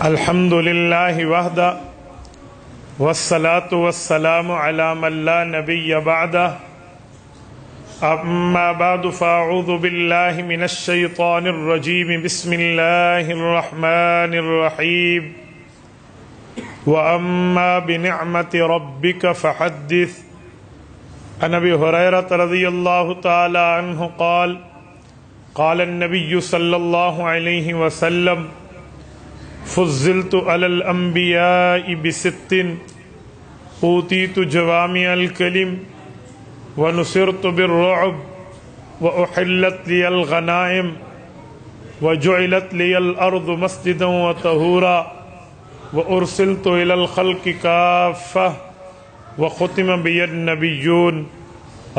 الحمد للہ وحدہ والصلاة والسلام علی من لا نبی بعدہ اما بعد فاعوذ باللہ من الشیطان الرجیم بسم اللہ الرحمن الرحیم واما بنعمت ربک فحدث عن ابی ہریرہ رضی اللہ تعالی عنہ قال قال النبی صلی اللہ علیہ وسلم فضلت علی الانبیاء بست اوتیت جوامع الکلم ونصرت بالرعب واحلت لی الغنائم وجعلت لی الارض مسجدا وطہورا وارسلت الى الخلق کافہ وختم بی النبیون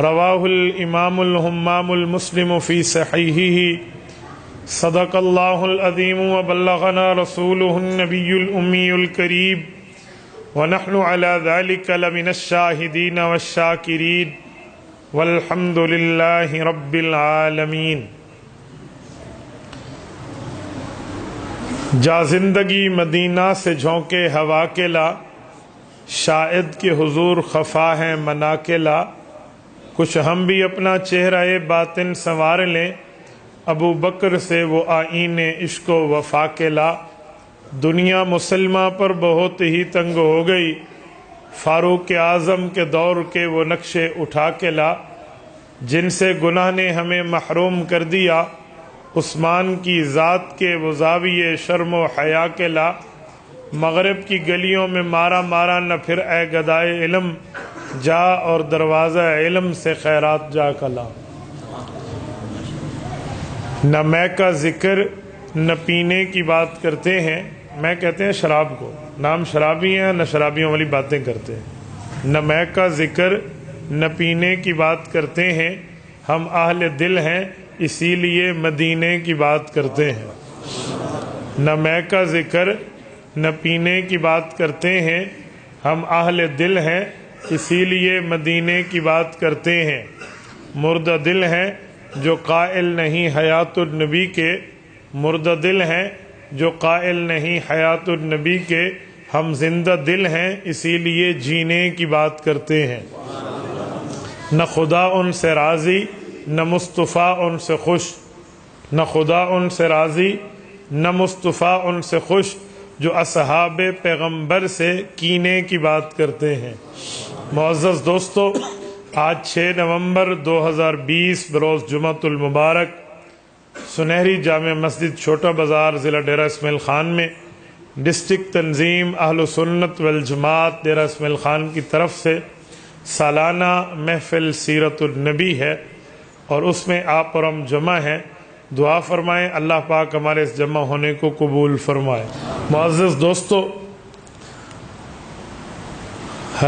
رواہ الامام الہمام المسلم فی صحیحہ صدق اللہ العظیم وبلغنا رسولہ النبی الامی الکریم ونحن على ذلك لمن الشاہدین والشاکرین والحمد للہ رب العالمین۔ جا زندگی مدینہ سے جھونکے ہوا کے لا، شاید کہ حضور خفا ہیں منا کے لا، کچھ ہم بھی اپنا چہرہ باطن سنوار لیں، ابو بکر سے وہ آئین عشق و وفا کے لا۔ دنیا مسلمہ پر بہت ہی تنگ ہو گئی، فاروق اعظم کے دور کے وہ نقشے اٹھا کے لا، جن سے گناہ نے ہمیں محروم کر دیا، عثمان کی ذات کے وہ زاویے شرم و حیا کے لا۔ مغرب کی گلیوں میں مارا مارا نہ پھر اے گدائے علم، جا اور دروازہ علم سے خیرات جا کلا۔ نہ میں کا ذکر نہ پینے کی بات کرتے ہیں، میں کہتے ہیں شراب کو، نام شرابی ہیں نہ شرابیوں والی باتیں کرتے ہیں۔ نہ میں کا ذکر نہ پینے کی بات کرتے ہیں، ہم اہل دل ہیں اسی لیے مدینے کی بات کرتے ہیں۔ نہ میں کا ذکر نہ پینے کی بات کرتے ہیں، ہم اہل دل ہیں اسی لیے مدینے کی بات کرتے ہیں۔ مردہ دل ہیں جو قائل نہیں حیات النبی کے، مردہ دل ہیں جو قائل نہیں حیات النبی کے، ہم زندہ دل ہیں اسی لیے جینے کی بات کرتے ہیں۔ نہ خدا ان سے راضی نہ مصطفیٰ ان سے خوش، نہ خدا ان سے راضی نہ مصطفیٰ ان سے خوش، جو اصحاب پیغمبر سے کینے کی بات کرتے ہیں۔ معزز دوستو، آج 6 نومبر 2020 بروز جمعۃ المبارک سنہری جامع مسجد چھوٹا بازار ضلع ڈیرہ اسماعیل خان میں ڈسٹرکٹ تنظیم اہل سنت والجماعت ڈیرہ اسماعیل خان کی طرف سے سالانہ محفل سیرت النبی ہے، اور اس میں آپ اور ہم جمع ہیں۔ دعا فرمائیں اللہ پاک ہمارے اس جمع ہونے کو قبول فرمائے۔ معزز دوستو،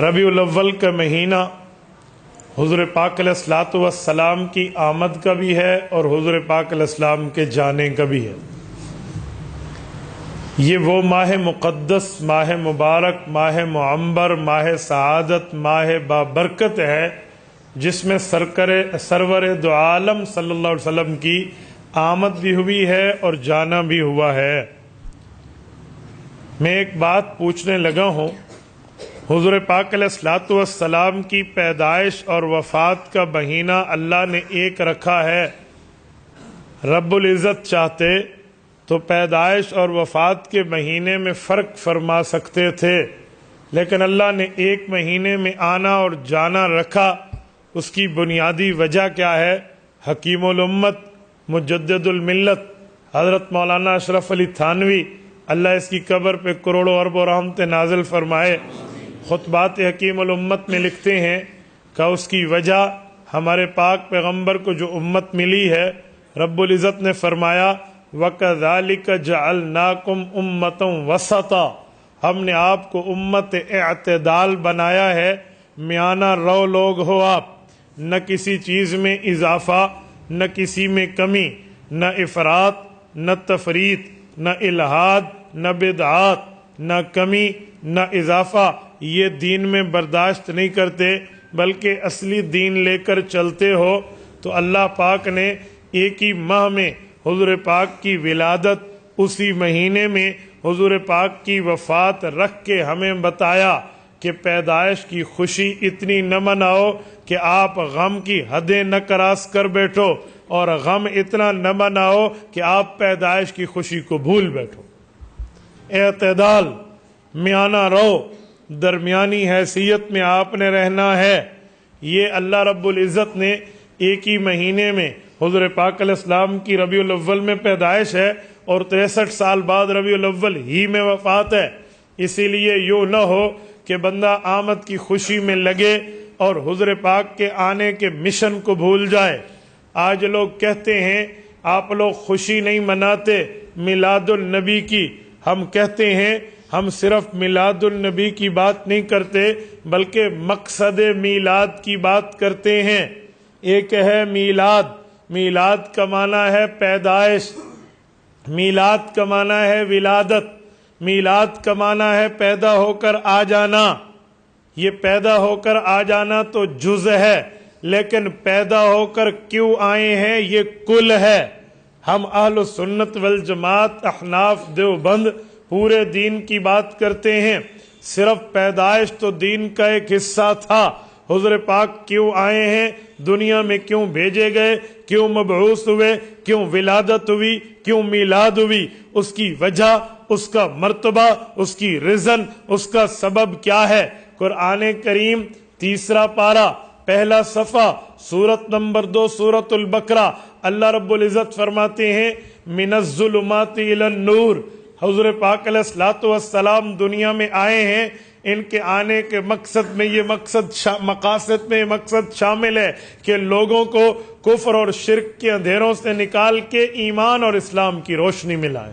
ربیع الاول کا مہینہ حضور پاک علیہ الصلوۃ والسلام کی آمد کا بھی ہے اور حضور پاک علیہ السلام کے جانے کا بھی ہے۔ یہ وہ ماہ مقدس، ماہ مبارک، ماہ معمبر، ماہ سعادت، ماہ بابرکت ہے، جس میں سرور دو عالم صلی اللہ علیہ وسلم کی آمد بھی ہوئی ہے اور جانا بھی ہوا ہے۔ میں ایک بات پوچھنے لگا ہوں، حضور پاک علیہ الصلوۃ والسلام کی پیدائش اور وفات کا مہینہ اللہ نے ایک رکھا ہے۔ رب العزت چاہتے تو پیدائش اور وفات کے مہینے میں فرق فرما سکتے تھے، لیکن اللہ نے ایک مہینے میں آنا اور جانا رکھا۔ اس کی بنیادی وجہ کیا ہے؟ حکیم الامت مجدد الملت حضرت مولانا اشرف علی تھانوی، اللہ اس کی قبر پہ کروڑوں اربوں رحمتیں نازل فرمائے، خطبات حکیم الامت میں لکھتے ہیں کہ اس کی وجہ ہمارے پاک پیغمبر کو جو امت ملی ہے، رب العزت نے فرمایا وَكَذَلِكَ جَعَلْنَاكُمْ أُمَّةً وَسَطًا، ہم نے آپ کو امت اعتدال بنایا ہے، میانہ رو لوگ ہو آپ، نہ کسی چیز میں اضافہ نہ کسی میں کمی، نہ افراط نہ تفریط، نہ الحاد نہ بدعات، نہ کمی نہ اضافہ، یہ دین میں برداشت نہیں کرتے، بلکہ اصلی دین لے کر چلتے ہو۔ تو اللہ پاک نے ایک ہی ماہ میں حضور پاک کی ولادت، اسی مہینے میں حضور پاک کی وفات رکھ کے ہمیں بتایا کہ پیدائش کی خوشی اتنی نہ مناؤ کہ آپ غم کی حدیں نہ کراس کر بیٹھو، اور غم اتنا نہ مناؤ کہ آپ پیدائش کی خوشی کو بھول بیٹھو۔ اعتدال، میانہ رو، درمیانی حیثیت میں آپ نے رہنا ہے۔ یہ اللہ رب العزت نے ایک ہی مہینے میں حضور پاک علیہ السلام کی ربیع الاول میں پیدائش ہے اور 63 سال بعد ربیع الاول ہی میں وفات ہے۔ اسی لیے یوں نہ ہو کہ بندہ آمد کی خوشی میں لگے اور حضور پاک کے آنے کے مشن کو بھول جائے۔ آج لوگ کہتے ہیں آپ لوگ خوشی نہیں مناتے میلاد النبی کی، ہم کہتے ہیں ہم صرف میلاد النبی کی بات نہیں کرتے بلکہ مقصد میلاد کی بات کرتے ہیں۔ ایک ہے میلاد، میلاد کا معنی ہے پیدائش، میلاد کا معنی ہے ولادت، میلاد کا معنی ہے پیدا ہو کر آ جانا۔ یہ پیدا ہو کر آ جانا تو جز ہے، لیکن پیدا ہو کر کیوں آئے ہیں یہ کل ہے۔ ہم اہل سنت والجماعت احناف دیوبند پورے دین کی بات کرتے ہیں۔ صرف پیدائش تو دین کا ایک حصہ تھا۔ حضور پاک کیوں آئے ہیں، دنیا میں کیوں بھیجے گئے، کیوں مبعوث ہوئے، کیوں ولادت ہوئی، کیوں میلاد ہوئی، اس کی وجہ، اس کا مرتبہ، اس کی ریزن، اس کا سبب کیا ہے۔ قرآن کریم 3 پارہ پہلا صفحہ سورت نمبر 2 سورت البقرہ، اللہ رب العزت فرماتے ہیں من الظلمات الی النور۔ حضور پاک علیہ الصلوۃ والسلام دنیا میں آئے ہیں، ان کے آنے کے مقصد میں یہ مقاصد میں یہ مقصد شامل ہے کہ لوگوں کو کفر اور شرک کے اندھیروں سے نکال کے ایمان اور اسلام کی روشنی میں لائے۔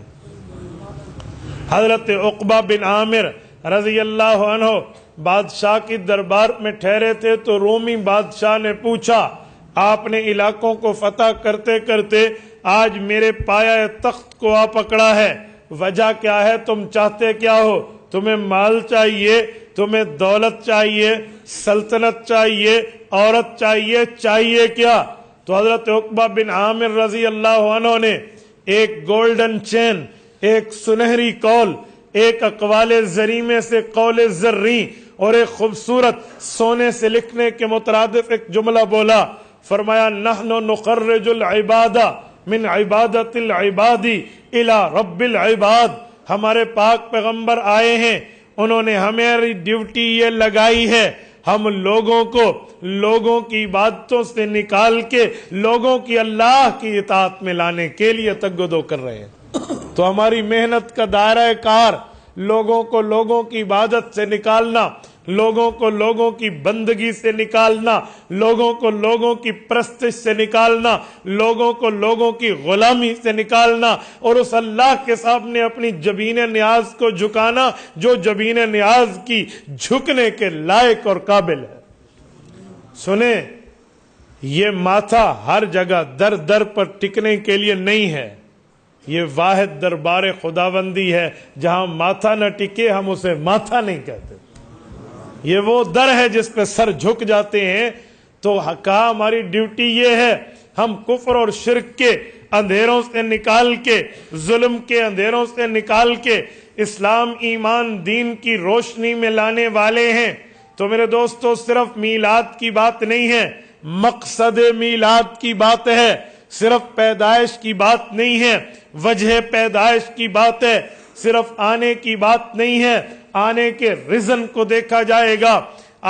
حضرت عقبہ بن عامر رضی اللہ عنہ بادشاہ کی دربار میں ٹھہرے تھے تو رومی بادشاہ نے پوچھا، آپ نے علاقوں کو فتح کرتے کرتے آج میرے پایہ تخت کو آ پکڑا ہے، وجہ کیا ہے؟ تم چاہتے کیا ہو؟ تمہیں مال چاہیے، تمہیں دولت چاہیے، سلطنت چاہیے، عورت چاہیے، چاہیے کیا؟ تو حضرت عقبہ بن عامر رضی اللہ عنہ نے ایک گولڈن چین، ایک سنہری قول، ایک اقوال زریمے سے قول زریں اور ایک خوبصورت سونے سے لکھنے کے مترادف ایک جملہ بولا، فرمایا نحن نخرج العباد من عبادت العباد الى رب العباد۔ ہمارے پاک پیغمبر آئے ہیں، انہوں نے ہماری ڈیوٹی یہ لگائی ہے، ہم لوگوں کو لوگوں کی عبادتوں سے نکال کے لوگوں کی اللہ کی اطاعت میں لانے کے لیے تگدو کر رہے ہیں۔ تو ہماری محنت کا دائرہ کار لوگوں کو لوگوں کی عبادت سے نکالنا، لوگوں کو لوگوں کی بندگی سے نکالنا، لوگوں کو لوگوں کی پرستش سے نکالنا، لوگوں کو لوگوں کی غلامی سے نکالنا، اور اس اللہ کے سامنے اپنی جبین نیاز کو جھکانا جو جبین نیاز کی جھکنے کے لائق اور قابل ہے۔ سنیں، یہ ماتھا ہر جگہ در در پر ٹکنے کے لیے نہیں ہے، یہ واحد دربار خداوندی ہے، جہاں ماتھا نہ ٹکے ہم اسے ماتھا نہیں کہتے۔ یہ وہ در ہے جس پہ سر جھک جاتے ہیں۔ تو کہا ہماری ڈیوٹی یہ ہے، ہم کفر اور شرک کے اندھیروں سے نکال کے، ظلم کے اندھیروں سے نکال کے اسلام ایمان دین کی روشنی میں لانے والے ہیں۔ تو میرے دوستو، صرف میلاد کی بات نہیں ہے، مقصد میلاد کی بات ہے، صرف پیدائش کی بات نہیں ہے، وجہ پیدائش کی بات ہے، صرف آنے کی بات نہیں ہے، آنے کے ریزن کو دیکھا جائے گا۔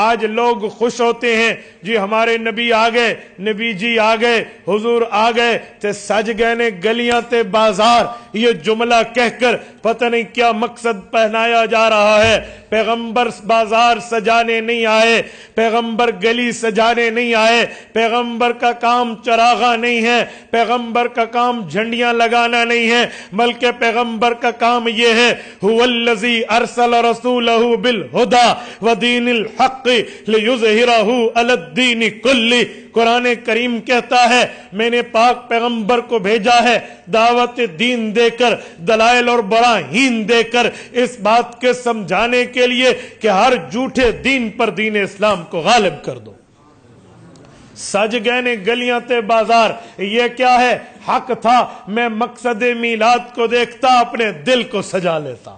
آج لوگ خوش ہوتے ہیں جی ہمارے نبی آ گئے، نبی جی آ گئے، حضور آ گئے، تے سج گئے نے گلیاں تے بازار، یہ جملہ کہہ کر پتہ نہیں کیا مقصد پہنایا جا رہا ہے۔ پیغمبر بازار سجانے نہیں آئے، پیغمبر گلی سجانے نہیں آئے، پیغمبر کا کام چراغاں نہیں ہے، پیغمبر کا کام جھنڈیاں لگانا نہیں ہے، بلکہ پیغمبر کا کام یہ ہے هو الذی ارسل رسولہ بالہدی ودین الحق لِیُظْہِرَہُ عَلَى الدِّینِ کُلِّہ۔ قرآن کریم کہتا ہے میں نے پاک پیغمبر کو بھیجا ہے دعوت دین دے کر، دلائل اور براہین دے کر، اس بات کے سمجھانے کے لیے کہ ہر جھوٹے دین پر دین اسلام کو غالب کر دو۔ سج گئے نے گلیاں تے بازار، یہ کیا ہے؟ حق تھا میں مقصد میلاد کو دیکھتا اپنے دل کو سجا لیتا،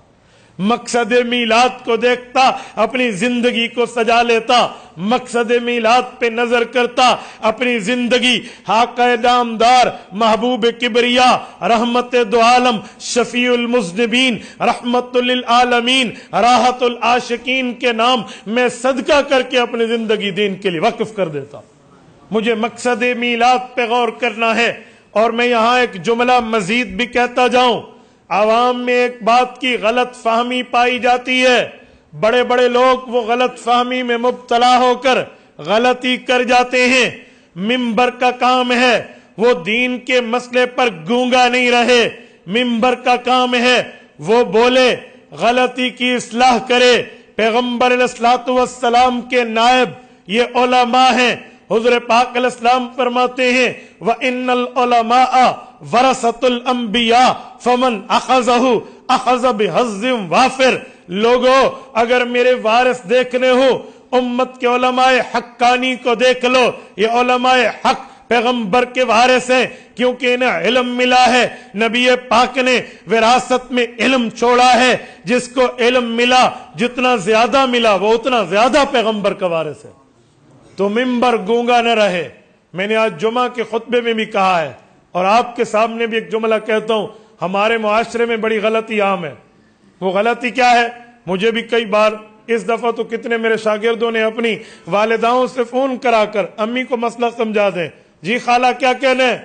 مقصد میلاد کو دیکھتا اپنی زندگی کو سجا لیتا، مقصد میلاد پہ نظر کرتا اپنی زندگی، آقا نامدار محبوب کبریا رحمت دو عالم شفیع المذنبین رحمت للعالمین راحت العاشقین کے نام میں صدقہ کر کے اپنی زندگی دین کے لیے وقف کر دیتا۔ مجھے مقصد میلاد پہ غور کرنا ہے۔ اور میں یہاں ایک جملہ مزید بھی کہتا جاؤں، عوام میں ایک بات کی غلط فہمی پائی جاتی ہے، بڑے بڑے لوگ وہ غلط فہمی میں مبتلا ہو کر غلطی کر جاتے ہیں۔ ممبر کا کام ہے وہ دین کے مسئلے پر گونگا نہیں رہے، ممبر کا کام ہے وہ بولے، غلطی کی اصلاح کرے۔ پیغمبر علیہ الصلوۃ والسلام کے نائب یہ علماء ہیں۔ حضور پاک علیہ السلام فرماتے ہیں وَإِنَّ الْعُلَمَاءَ وَرَثَةُ الْأَنْبِيَاءِ فَمَنْ أَخَذَهُ أَخَذَ بِحَظٍّ وَافِرٍ۔ لوگوں اگر میرے وارث دیکھنے ہو، امت کے علماء حقانی کو دیکھ لو، یہ علماء حق پیغمبر کے وارث ہیں، کیونکہ انہیں علم ملا ہے۔ نبی پاک نے وراثت میں علم چھوڑا ہے، جس کو علم ملا جتنا زیادہ ملا وہ اتنا زیادہ پیغمبر کا وارث ہے۔ تو ممبر گونگا نہ رہے۔ میں نے آج جمعہ کے خطبے میں بھی کہا ہے اور آپ کے سامنے بھی ایک جملہ کہتا ہوں، ہمارے معاشرے میں بڑی غلطی عام ہے۔ وہ غلطی کیا ہے؟ مجھے بھی کئی بار، اس دفعہ تو کتنے میرے شاگردوں نے اپنی والداؤں سے فون کرا کر امی کو مسئلہ سمجھا دیں، جی خالہ کیا کہنا ہے؟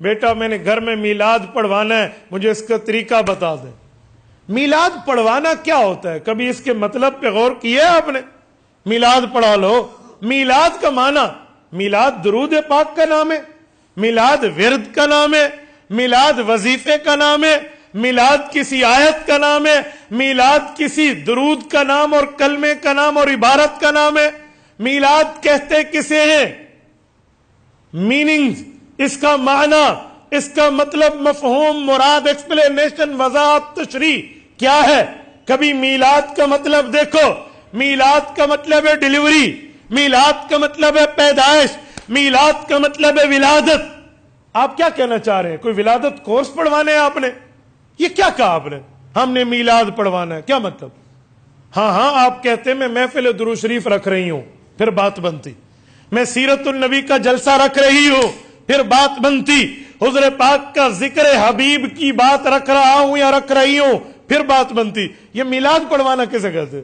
بیٹا میں نے گھر میں میلاد پڑھوانا ہے، مجھے اس کا طریقہ بتا دیں۔ میلاد پڑھوانا کیا ہوتا ہے؟ کبھی اس کے مطلب پہ غور کیا آپ نے؟ میلاد پڑھا لو۔ میلاد کا معنی، میلاد درود پاک کا نام ہے، میلاد ورد کا نام ہے، میلاد وظیفے کا نام ہے، میلاد کسی آیت کا نام ہے، میلاد کسی درود کا نام اور کلمے کا نام اور عبارت کا نام ہے۔ میلاد کہتے کسے ہیں؟ میننگ، اس کا معنی، اس کا مطلب، مفہوم، مراد، ایکسپلینیشن، وضاحت، تشریح کیا ہے؟ کبھی میلاد کا مطلب دیکھو۔ میلاد کا مطلب ہے ڈیلیوری، میلاد کا مطلب ہے پیدائش، میلاد کا مطلب ہے ولادت۔ آپ کیا کہنا چاہ رہے ہیں؟ کوئی ولادت کورس پڑھوانے ہیں آپ نے؟ یہ کیا کہا آپ نے؟ ہم نے میلاد پڑھوانا ہے، کیا مطلب؟ ہاں آپ کہتے ہیں میں محفل درود شریف رکھ رہی ہوں، پھر بات بنتی۔ میں سیرت النبی کا جلسہ رکھ رہی ہوں، پھر بات بنتی۔ حضور پاک کا ذکر حبیب کی بات رکھ رہا ہوں یا رکھ رہی ہوں، پھر بات بنتی۔ یہ میلاد پڑھوانا کیسے کہتے؟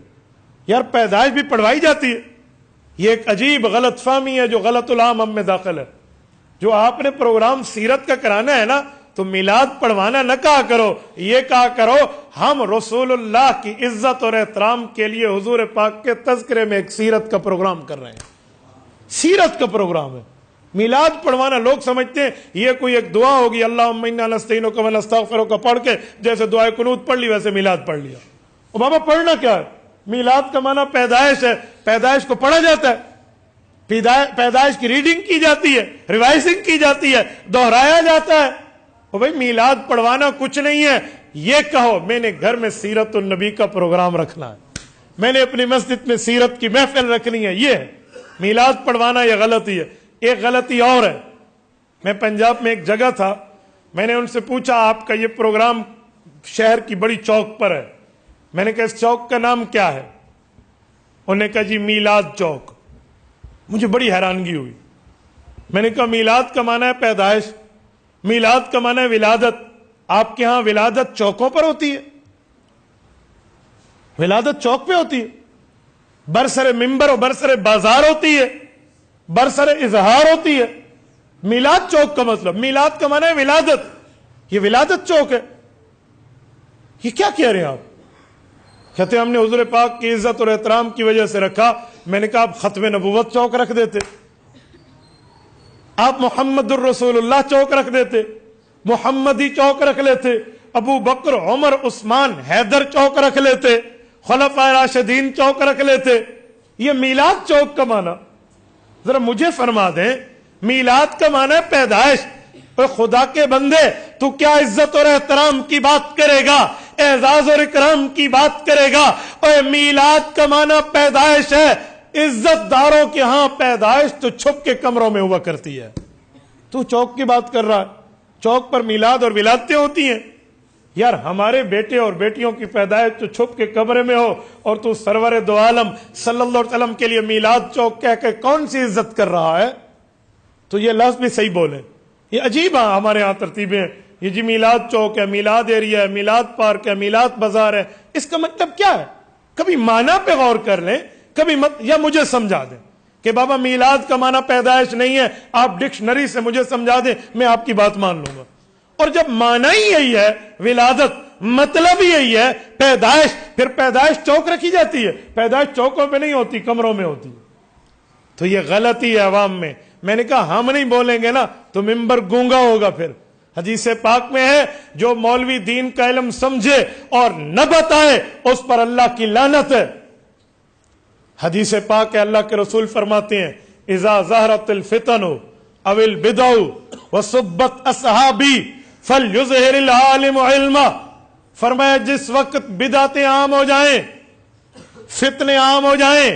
یار پیدائش بھی پڑھوائی جاتی ہے۔ یہ ایک عجیب غلط فہمی ہے جو غلط العام ہم میں داخل ہے۔ جو آپ نے پروگرام سیرت کا کرانا ہے نا، تو میلاد پڑھوانا نہ کہا کرو، یہ کہا کرو ہم رسول اللہ کی عزت اور احترام کے لیے حضور پاک کے تذکرے میں ایک سیرت کا پروگرام کر رہے ہیں۔ سیرت کا پروگرام ہے۔ میلاد پڑھوانا لوگ سمجھتے ہیں یہ کوئی ایک دعا ہوگی، اللہم انا نستعینک و نستغفرک پڑھ کے جیسے دعائے قنوت پڑھ لی ویسے میلاد پڑھ لیا۔ اور بابا پڑھنا کیا ہے؟ میلاد کا معنی پیدائش ہے، پیدائش کو پڑھا جاتا ہے، پیدائش کی ریڈنگ کی جاتی ہے، ریوائزنگ کی جاتی ہے، دہرایا جاتا ہے۔ اور بھائی میلاد پڑھوانا کچھ نہیں ہے۔ یہ کہو میں نے گھر میں سیرت النبی کا پروگرام رکھنا ہے، میں نے اپنی مسجد میں سیرت کی محفل رکھنی ہے، یہ ہے میلاد پڑھوانا۔ یہ غلطی ہے۔ ایک غلطی اور ہے، میں پنجاب میں ایک جگہ تھا، میں نے ان سے پوچھا آپ کا یہ پروگرام شہر کی بڑی چوک پر ہے، میں نے کہا اس چوک کا نام کیا ہے؟ انہوں نے کہا جی میلاد چوک۔ مجھے بڑی حیرانگی ہوئی۔ میں نے کہا میلاد کا معنی ہے پیدائش، میلاد کا معنی ہے ولادت، آپ کے ہاں ولادت چوکوں پر ہوتی ہے؟ ولادت چوک پہ ہوتی ہے؟ برسر ممبر اور برسر بازار ہوتی ہے، برسر اظہار ہوتی ہے۔ میلاد چوک کا مطلب، میلاد کا معنی ہے ولادت، یہ ولادت چوک ہے۔ یہ کیا کہہ رہے ہیں آپ؟ کہتے ہم نے حضور پاک کی عزت اور احترام کی وجہ سے رکھا۔ میں نے کہا آپ ختم نبوت چوک رکھ دیتے، آپ محمد الرسول اللہ چوک رکھ دیتے، محمدی چوک رکھ لیتے، ابو بکر عمر عثمان حیدر چوک رکھ لیتے، خلفائے راشدین چوک رکھ لیتے۔ یہ میلاد چوک کا معنی ذرا مجھے فرما دیں۔ میلاد کا معنی ہے پیدائش۔ اور خدا کے بندے تو کیا عزت اور احترام کی بات کرے گا، اعزاز اور اکرام کی بات کرے گا؟ اور میلاد کا معنی پیدائش ہے، عزت داروں کے ہاں پیدائش تو چھپ کے کمروں میں ہوا کرتی ہے. تو چوک کی بات کر رہا ہے, چوک پر میلاد اور ولادتیں ہوتی ہیں. یار ہمارے بیٹے اور بیٹیوں کی پیدائش تو چھپ کے کمرے میں ہو, اور تو سرور دو عالم صلی اللہ علیہ وسلم کے لیے میلاد چوک کہہ کے کون سی عزت کر رہا ہے؟ تو یہ لفظ بھی صحیح بولے. یہ عجیب ہے ہمارے ہاں ترتیبیں, یہ جی میلاد چوک ہے, میلاد ایریا ہے, میلاد پارک ہے, میلاد بازار ہے. اس کا مطلب کیا ہے؟ کبھی معنی پہ غور کر لیں, کبھی یا مجھے سمجھا دیں کہ بابا میلاد کا معنی پیدائش نہیں ہے, آپ ڈکشنری سے مجھے سمجھا دیں, میں آپ کی بات مان لوں گا. اور جب معنی ہی یہی ہے ولادت, مطلب ہی یہی ہے پیدائش, پھر پیدائش چوک رکھی جاتی ہے. پیدائش چوکوں پہ نہیں ہوتی, کمروں میں ہوتی. تو یہ غلطی ہے عوام میں. میں نے کہا ہم نہیں بولیں گے نا تو ممبر گونگا ہوگا. پھر حدیث پاک میں ہے جو مولوی دین کا علم سمجھے اور نہ بتائے اس پر اللہ کی لعنت ہے. حدیث پاک ہے, اللہ کے رسول فرماتے ہیں اذا ظہرت الفتن او البدع وصبت اصحابی فلیظہر العالم علما. فرمایا جس وقت بدعتیں عام ہو جائیں, فتنے عام ہو جائیں,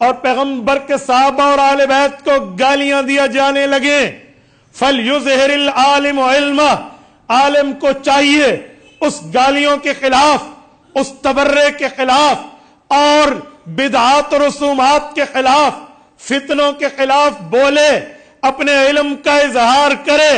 اور پیغمبر کے صحابہ اور اہل بیت کو گالیاں دیا جانے لگے, فلیظہر العالم علما, عالم کو چاہیے اس گالیوں کے خلاف, اس تبرے کے خلاف اور بدعات و رسومات کے خلاف, فتنوں کے خلاف بولے, اپنے علم کا اظہار کرے,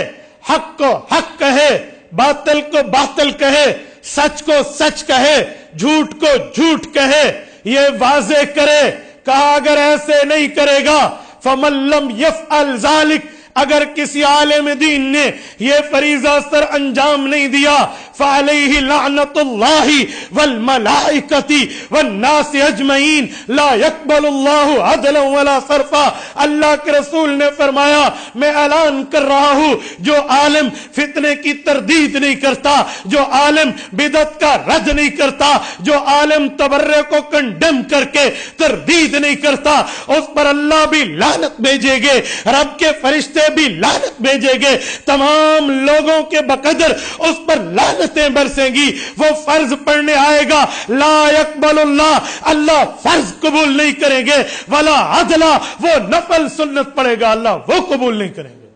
حق کو حق کہے, باطل کو باطل کہے, سچ کو سچ کہے, جھوٹ کو جھوٹ کہے, یہ واضح کرے. کہا اگر ایسے نہیں کرے گا فمن لم یفعل ذلک, اگر کسی عالم دین نے یہ فریضہ سر انجام نہیں دیا, فعلیہ لعنت اللہ والملائکۃ والناس اجمعین لا یقبل اللہ عدلا ولا صرفا. اللہ کے رسول نے فرمایا میں اعلان کر رہا ہوں جو عالم فتنے کی تردید نہیں کرتا, جو عالم بدعت کا رد نہیں کرتا, جو عالم تبرے کو کنڈم کر کے تردید نہیں کرتا, اس پر اللہ بھی لعنت بھیجے گے, رب کے فرشتے بھی لعنت بھیجے گے, تمام لوگوں کے بقدر اس پر لعنتیں برسیں گی. وہ فرض پڑھنے آئے گا, لا یقبل اللہ, اللہ فرض قبول نہیں کریں گے, ولا عدلا, وہ نفل سنت پڑھے گا, اللہ وہ قبول نہیں کریں گے.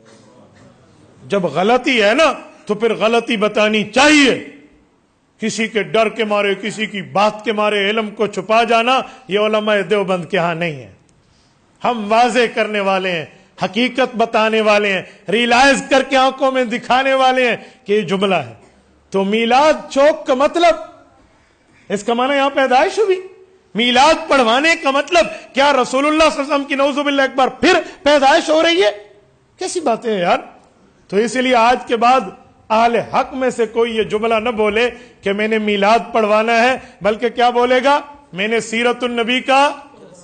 جب غلطی ہے نا تو پھر غلطی بتانی چاہیے. کسی کے ڈر کے مارے, کسی کی بات کے مارے علم کو چھپا جانا یہ علماء دیوبند کے ہاں نہیں ہے. ہم واضح کرنے والے ہیں, حقیقت بتانے والے ہیں, ریلائز کر کے آنکھوں میں دکھانے والے ہیں کہ یہ جملہ ہے. تو میلاد چوک کا مطلب, اس کا معنی یہاں پیدائش ہوئی. میلاد پڑھوانے کا مطلب کیا رسول اللہ صلی اللہ علیہ وسلم کی نعوذ باللہ ایک بار پھر پیدائش ہو رہی ہے؟ کیسی باتیں ہیں یار. تو اس لیے آج کے بعد اہل حق میں سے کوئی یہ جملہ نہ بولے کہ میں نے میلاد پڑھوانا ہے, بلکہ کیا بولے گا, میں نے سیرت النبی کا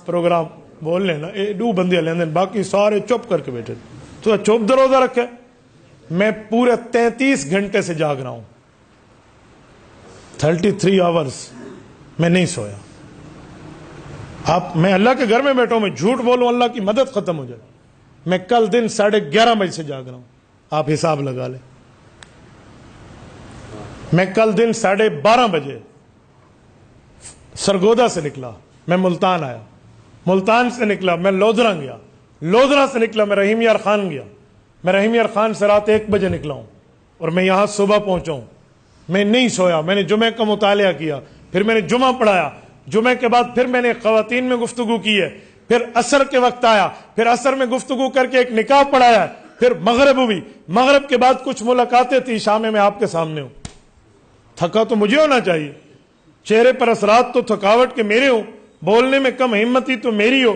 پروگرام بول لینا. دو بندے لیندن, باقی سارے چپ کر کے بیٹھے. تو چپ دروزہ رکھے. میں پورے 33 گھنٹے سے جاگ رہا ہوں, 33 آورز میں نہیں سویا. میں اللہ کے گھر میں بیٹھا ہوں, میں جھوٹ بولوں اللہ کی مدد ختم ہو جائے. میں کل دن 11:30 بجے سے جاگ رہا ہوں, آپ حساب لگا لیں. میں کل دن 12:30 بجے سرگودا سے نکلا, میں ملتان آیا, ملتان سے نکلا میں لودھرا گیا, لودھرا سے نکلا میں رحیم یار خان گیا, میں رحیم یار خان سے رات 1 بجے نکلا ہوں, اور میں یہاں صبح پہنچا ہوں. میں نہیں سویا, میں نے جمعے کا مطالعہ کیا, پھر میں نے جمعہ پڑھایا, جمعے کے بعد پھر میں نے خواتین میں گفتگو کی ہے, پھر عصر کے وقت آیا, پھر عصر میں گفتگو کر کے ایک نکاح پڑھایا, پھر مغرب ہوئی, مغرب کے بعد کچھ ملاقاتیں تھی, شام میں آپ کے سامنے ہوں. تھکا تو مجھے ہونا چاہیے, چہرے پر اثرات تو تھکاوٹ کے میرے ہوں, بولنے میں کم ہمتی تو میری ہو.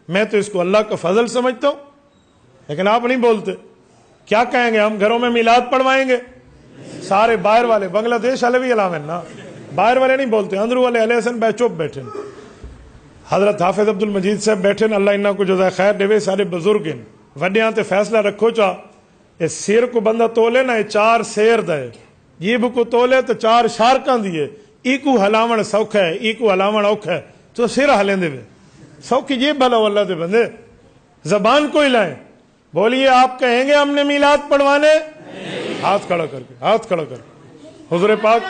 میں تو اس کو اللہ کا فضل سمجھتا ہوں, لیکن آپ نہیں بولتے. کیا کہیں گے, ہم گھروں میں میلاد پڑھوائیں گے؟ سارے باہر والے, بنگلہ دیش والے بھی علامن نا, باہر والے نہیں بولتے, اندرو والے علیہ حسن بے چپ بیٹھے. حضرت حافظ عبد المجید صاحب بیٹھے, اللہ انہاں کو جزائے خیر دے. سارے بزرگ ہیں, وڈیاں تے فیصلہ رکھو چا, اس سیر کو بندہ تولے نا, 4 سیر دے, یہ کو تولے تو 4 شارکاں دیے, ایکو ہلاون سوکھ ہے, ایکو ہلاون اوکھ ہے, تو سر ہلیں دے سوکھی یہ بھلا اللہ دے بندے. زبان کو ہلائیں, بولیے آپ کہیں گے ہم نے میلاد پڑھوانے؟ ہاتھ کھڑا کر کے, ہاتھ کھڑا کر کے. حضور پاک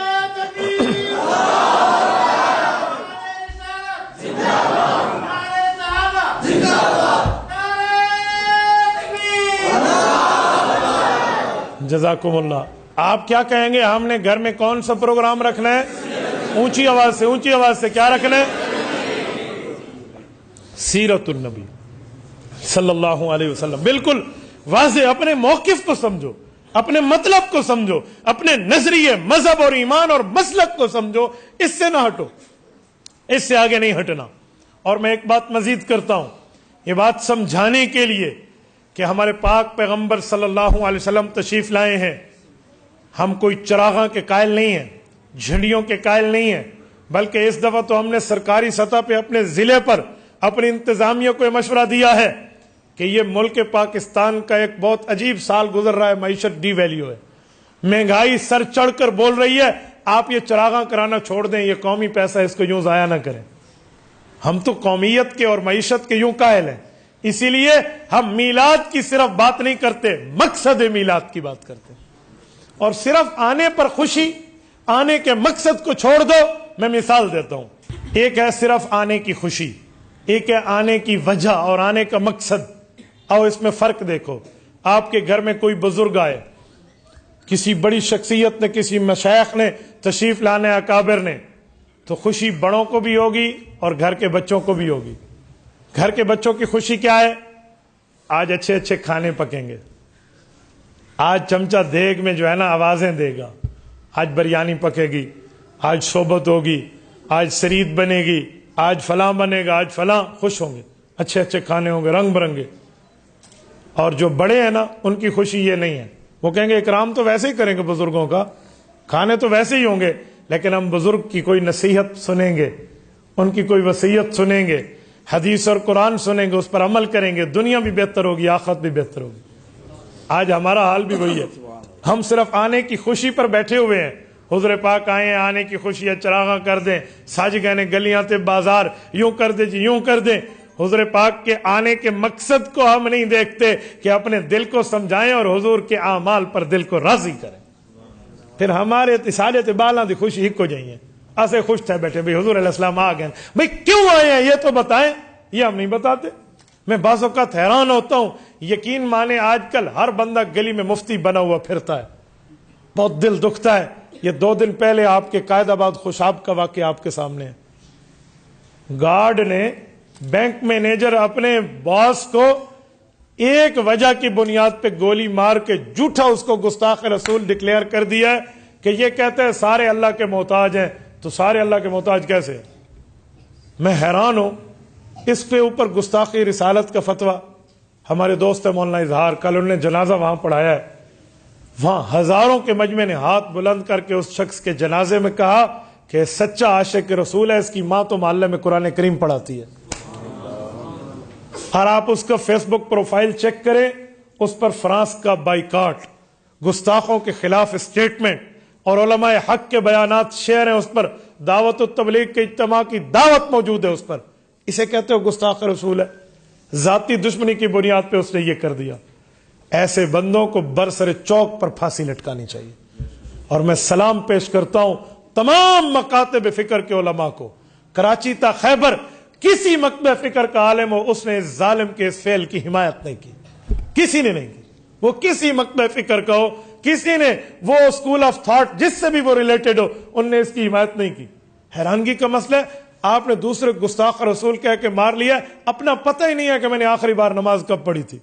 جزاکم اللہ. آپ کیا کہیں گے؟ ہم نے گھر میں کون سا پروگرام رکھنا ہے؟ اونچی آواز سے کیا رکھنا ہے؟ سیرت النبی صلی اللہ علیہ وسلم. بالکل واضح. اپنے موقف کو سمجھو، اپنے مطلب کو سمجھو، اپنے نظریے، مذہب اور ایمان اور مسلک کو سمجھو. اس سے نہ ہٹو، اس سے آگے نہیں ہٹنا. اور میں ایک بات مزید کرتا ہوں، یہ بات سمجھانے کے لیے کہ ہمارے پاک پیغمبر صلی اللہ علیہ وسلم تشریف لائے ہیں. ہم کوئی چراغاں کے قائل نہیں ہیں، جھنڈیوں کے قائل نہیں ہیں، بلکہ اس دفعہ تو ہم نے سرکاری سطح پہ اپنے ضلع پر اپنی انتظامیہ کو یہ مشورہ دیا ہے کہ یہ ملک پاکستان کا ایک بہت عجیب سال گزر رہا ہے. معیشت ڈی ویلیو ہے، مہنگائی سر چڑھ کر بول رہی ہے. آپ یہ چراغاں کرانا چھوڑ دیں، یہ قومی پیسہ، اس کو یوں ضائع نہ کریں. ہم تو قومیت کے اور معیشت کے یوں قائل ہیں. اسی لیے ہم میلاد کی صرف بات نہیں کرتے، مقصد میلاد کی بات کرتے ہیں. اور صرف آنے پر خوشی، آنے کے مقصد کو چھوڑ دو. میں مثال دیتا ہوں. ایک ہے صرف آنے کی خوشی، ایک ہے آنے کی وجہ اور آنے کا مقصد. آؤ اس میں فرق دیکھو. آپ کے گھر میں کوئی بزرگ آئے، کسی بڑی شخصیت نے، کسی مشائخ نے تشریف لانے، اکابر نے، تو خوشی بڑوں کو بھی ہوگی اور گھر کے بچوں کو بھی ہوگی. گھر کے بچوں کی خوشی کیا ہے؟ آج اچھے اچھے کھانے پکیں گے، آج چمچہ دیگ میں جو ہے نا آوازیں دے گا، آج بریانی پکے گی، آج صحبت ہوگی، آج سرید بنے گی، آج فلاں بنے گا، آج فلاں. خوش ہوں گے، اچھے اچھے کھانے ہوں گے، رنگ برنگے. اور جو بڑے ہیں نا، ان کی خوشی یہ نہیں ہے. وہ کہیں گے اکرام تو ویسے ہی کریں گے بزرگوں کا، کھانے تو ویسے ہی ہوں گے، لیکن ہم بزرگ کی کوئی نصیحت سنیں گے، ان کی کوئی وصیت سنیں گے، حدیث اور قرآن سنیں گے، اس پر عمل کریں گے. دنیا بھی بہتر ہوگی، آخرت بھی بہتر ہوگی. آج ہمارا حال بھی وہی ہے. ہم صرف آنے کی خوشی پر بیٹھے ہوئے ہیں. حضور پاک آئے ہیں، آنے کی خوشی ہے، چراغاں کر دیں، ساج گہنے گلیاں تے بازار، یوں کر دیں جی، یوں کر دیں. حضور پاک کے آنے کے مقصد کو ہم نہیں دیکھتے کہ اپنے دل کو سمجھائیں اور حضور کے اعمال پر دل کو راضی کریں. پھر ہمارے سارے تے بالاں دی خوشی ایک ہو جائیں. ایسے خوش تھے بیٹھے بھائی حضور علیہ السلام آ گئے، بھائی کیوں آئے ہیں یہ تو بتائیں. یہ ہم نہیں بتاتے. میں بعض اوقات حیران ہوتا ہوں. یقین مانے آج کل ہر بندہ گلی میں مفتی بنا ہوا پھرتا ہے. بہت دل دکھتا ہے. یہ 2 دن پہلے آپ کے قائد آباد خوشاب کا واقعہ آپ کے سامنے ہے. گارڈ نے، بینک مینیجر اپنے باس کو ایک وجہ کی بنیاد پہ گولی مار کے جھوٹا اس کو گستاخ رسول ڈکلیئر کر دیا ہے کہ یہ کہتے ہیں سارے اللہ کے محتاج ہیں. تو سارے اللہ کے محتاج کیسے؟ میں حیران ہوں. اس کے اوپر گستاخی رسالت کا فتویٰ. ہمارے دوست مولانا اظہار، کل انہوں نے جنازہ وہاں پڑھایا ہے. وہاں ہزاروں کے مجمع نے ہاتھ بلند کر کے اس شخص کے جنازے میں کہا کہ سچا عاشق رسول ہے، اس کی ماں تو محلے میں قرآن کریم پڑھاتی ہے. اور آپ اس کا فیس بک پروفائل چیک کریں، اس پر فرانس کا بائیکاٹ، گستاخوں کے خلاف اسٹیٹمنٹ اور علماء حق کے بیانات شیئر ہیں. اس پر دعوت و تبلیغ کے اجتماع کی دعوت موجود ہے. اس پر اسے کہتے ہو گستاخ رسول ہے. ذاتی دشمنی کی بنیاد پہ اس نے یہ کر دیا. ایسے بندوں کو برسر چوک پر پھانسی لٹکانی چاہیے. اور میں سلام پیش کرتا ہوں تمام مکاتب فکر کے علماء کو. کراچی تا خیبر کسی مکتب فکر کا عالم ہو، اس نے اس ظالم کے اس فعل کی حمایت نہیں کی. کسی نے نہیں کی. وہ کسی مکتب فکر کا ہو، کسی نے، وہ اسکول آف تھاٹ جس سے بھی وہ ریلیٹڈ ہو، ان نے اس کی حمایت نہیں کی. حیرانگی کا مسئلہ ہے آپ نے دوسرے گستاخ رسول کہہ کے مار لیا. اپنا پتہ ہی نہیں ہے کہ میں نے آخری بار نماز کب پڑھی تھی.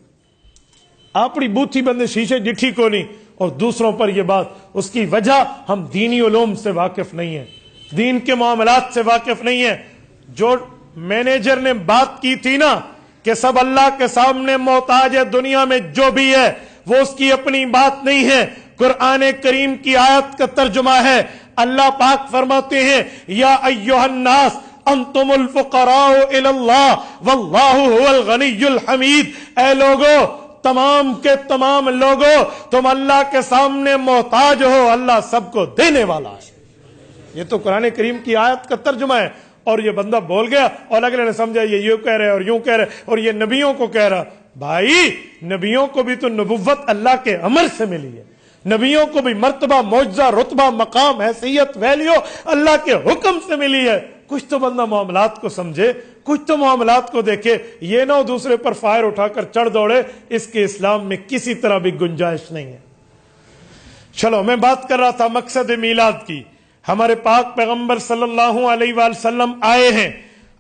اپنی بوتھی بندے شیشے جٹھی کو نہیں، اور دوسروں پر یہ بات. اس کی وجہ ہم دینی علوم سے واقف نہیں ہیں، دین کے معاملات سے واقف نہیں ہیں. جو مینیجر نے بات کی تھی نا کہ سب اللہ کے سامنے محتاج ہے، دنیا میں جو بھی ہے وہ اس کی اپنی بات نہیں ہے، قرآن کریم کی آیت کا ترجمہ ہے. اللہ پاک فرماتے ہیں یا ایھا الناس انتم الفقراء الی اللہ واللہ هو الغنی الحمید. اے لوگو، تمام کے تمام لوگوں، تم اللہ کے سامنے محتاج ہو، اللہ سب کو دینے والا ہے. یہ تو قرآن کریم کی آیت کا ترجمہ ہے. اور یہ بندہ بول گیا اور اگلے نے سمجھا یہ یوں کہہ رہے اور یوں کہہ رہے اور یہ نبیوں کو کہہ رہا. بھائی نبیوں کو بھی تو نبوت اللہ کے امر سے ملی ہے. نبیوں کو بھی مرتبہ، معجزہ، رتبہ، مقام، حیثیت، ویلیو اللہ کے حکم سے ملی ہے. کچھ تو بندہ معاملات کو سمجھے، کچھ تو معاملات کو دیکھے. یہ نہ دوسرے پر فائر اٹھا کر چڑھ دوڑے. اس کے اسلام میں کسی طرح بھی گنجائش نہیں ہے. چلو میں بات کر رہا تھا مقصد میلاد کی. ہمارے پاک پیغمبر صلی اللہ علیہ وآلہ وسلم آئے ہیں,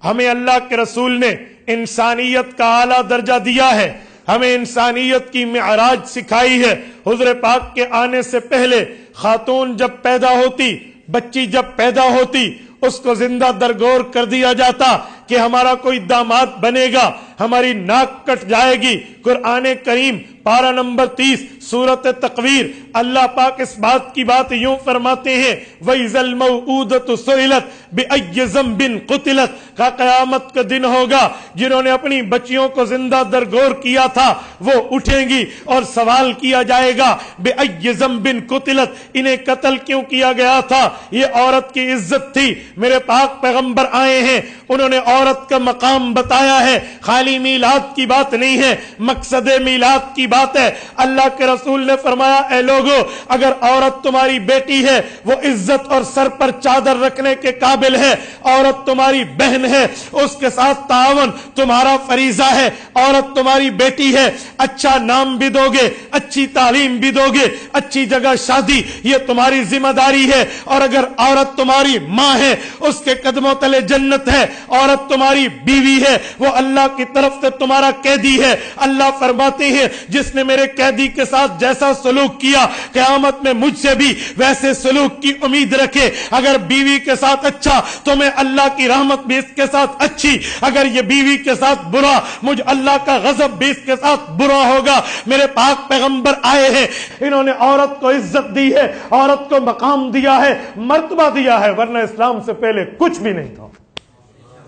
ہمیں اللہ کے رسول نے انسانیت کا اعلیٰ درجہ دیا ہے, ہمیں انسانیت کی معراج سکھائی ہے. حضور پاک کے آنے سے پہلے خاتون جب پیدا ہوتی, بچی جب پیدا ہوتی, اس کو زندہ درگور کر دیا جاتا کہ ہمارا کوئی داماد بنے گا, ہماری ناک کٹ جائے گی. قرآن کریم پارہ نمبر 30 سورۃ تکویر اللہ پاک اس بات کی بات یوں فرماتے ہیں, وَإِذَا الْمَوْءُودَةُ سُئِلَتْ بِأَيِّ ذَنبٍ قُتِلَتْ, کا قیامت کا دن ہوگا جنہوں نے اپنی بچیوں کو زندہ درگور کیا تھا وہ اٹھیں گی اور سوال کیا جائے گا بِأَيِّ ذَنبٍ قُتِلَتْ, انہیں قتل کیوں کیا گیا تھا؟ یہ عورت کی عزت تھی. میرے پاک پیغمبر آئے ہیں, انہوں نے عورت کا مقام بتایا ہے. خالی میلاد کی بات نہیں ہے, مقصد میلاد کی بات ہے. اللہ کے رسول نے فرمایا, اے لوگو, اگر عورت تمہاری بیٹی ہے وہ عزت اور سر پر چادر رکھنے کے قابل ہے. عورت تمہاری بہن ہے, اس کے ساتھ تعاون تمہارا فریضہ ہے. عورت تمہاری بیٹی ہے, اچھا نام بھی دو گے, اچھی تعلیم بھی دو گے, اچھی جگہ شادی, یہ تمہاری ذمہ داری ہے. اور اگر عورت تمہاری ماں ہے, اس کے قدموں تلے جنت ہے. عورت تمہاری بیوی ہے, وہ اللہ کی طرف سے تمہارا قیدی ہے. اللہ فرماتے ہیں, جس نے میرے قیدی کے ساتھ جیسا سلوک کیا قیامت میں مجھ سے بھی ویسے سلوک کی امید رکھے. اگر بیوی کے ساتھ اچھا تو میں اللہ کی رحمت بھی اس کے ساتھ اچھی, اگر یہ بیوی کے ساتھ برا مجھ اللہ کا غضب بھی اس کے ساتھ برا ہوگا. میرے پاک پیغمبر آئے ہیں, انہوں نے عورت کو عزت دی ہے, عورت کو مقام دیا ہے, مرتبہ دیا ہے, ورنہ اسلام سے پہلے کچھ بھی نہیں تھا.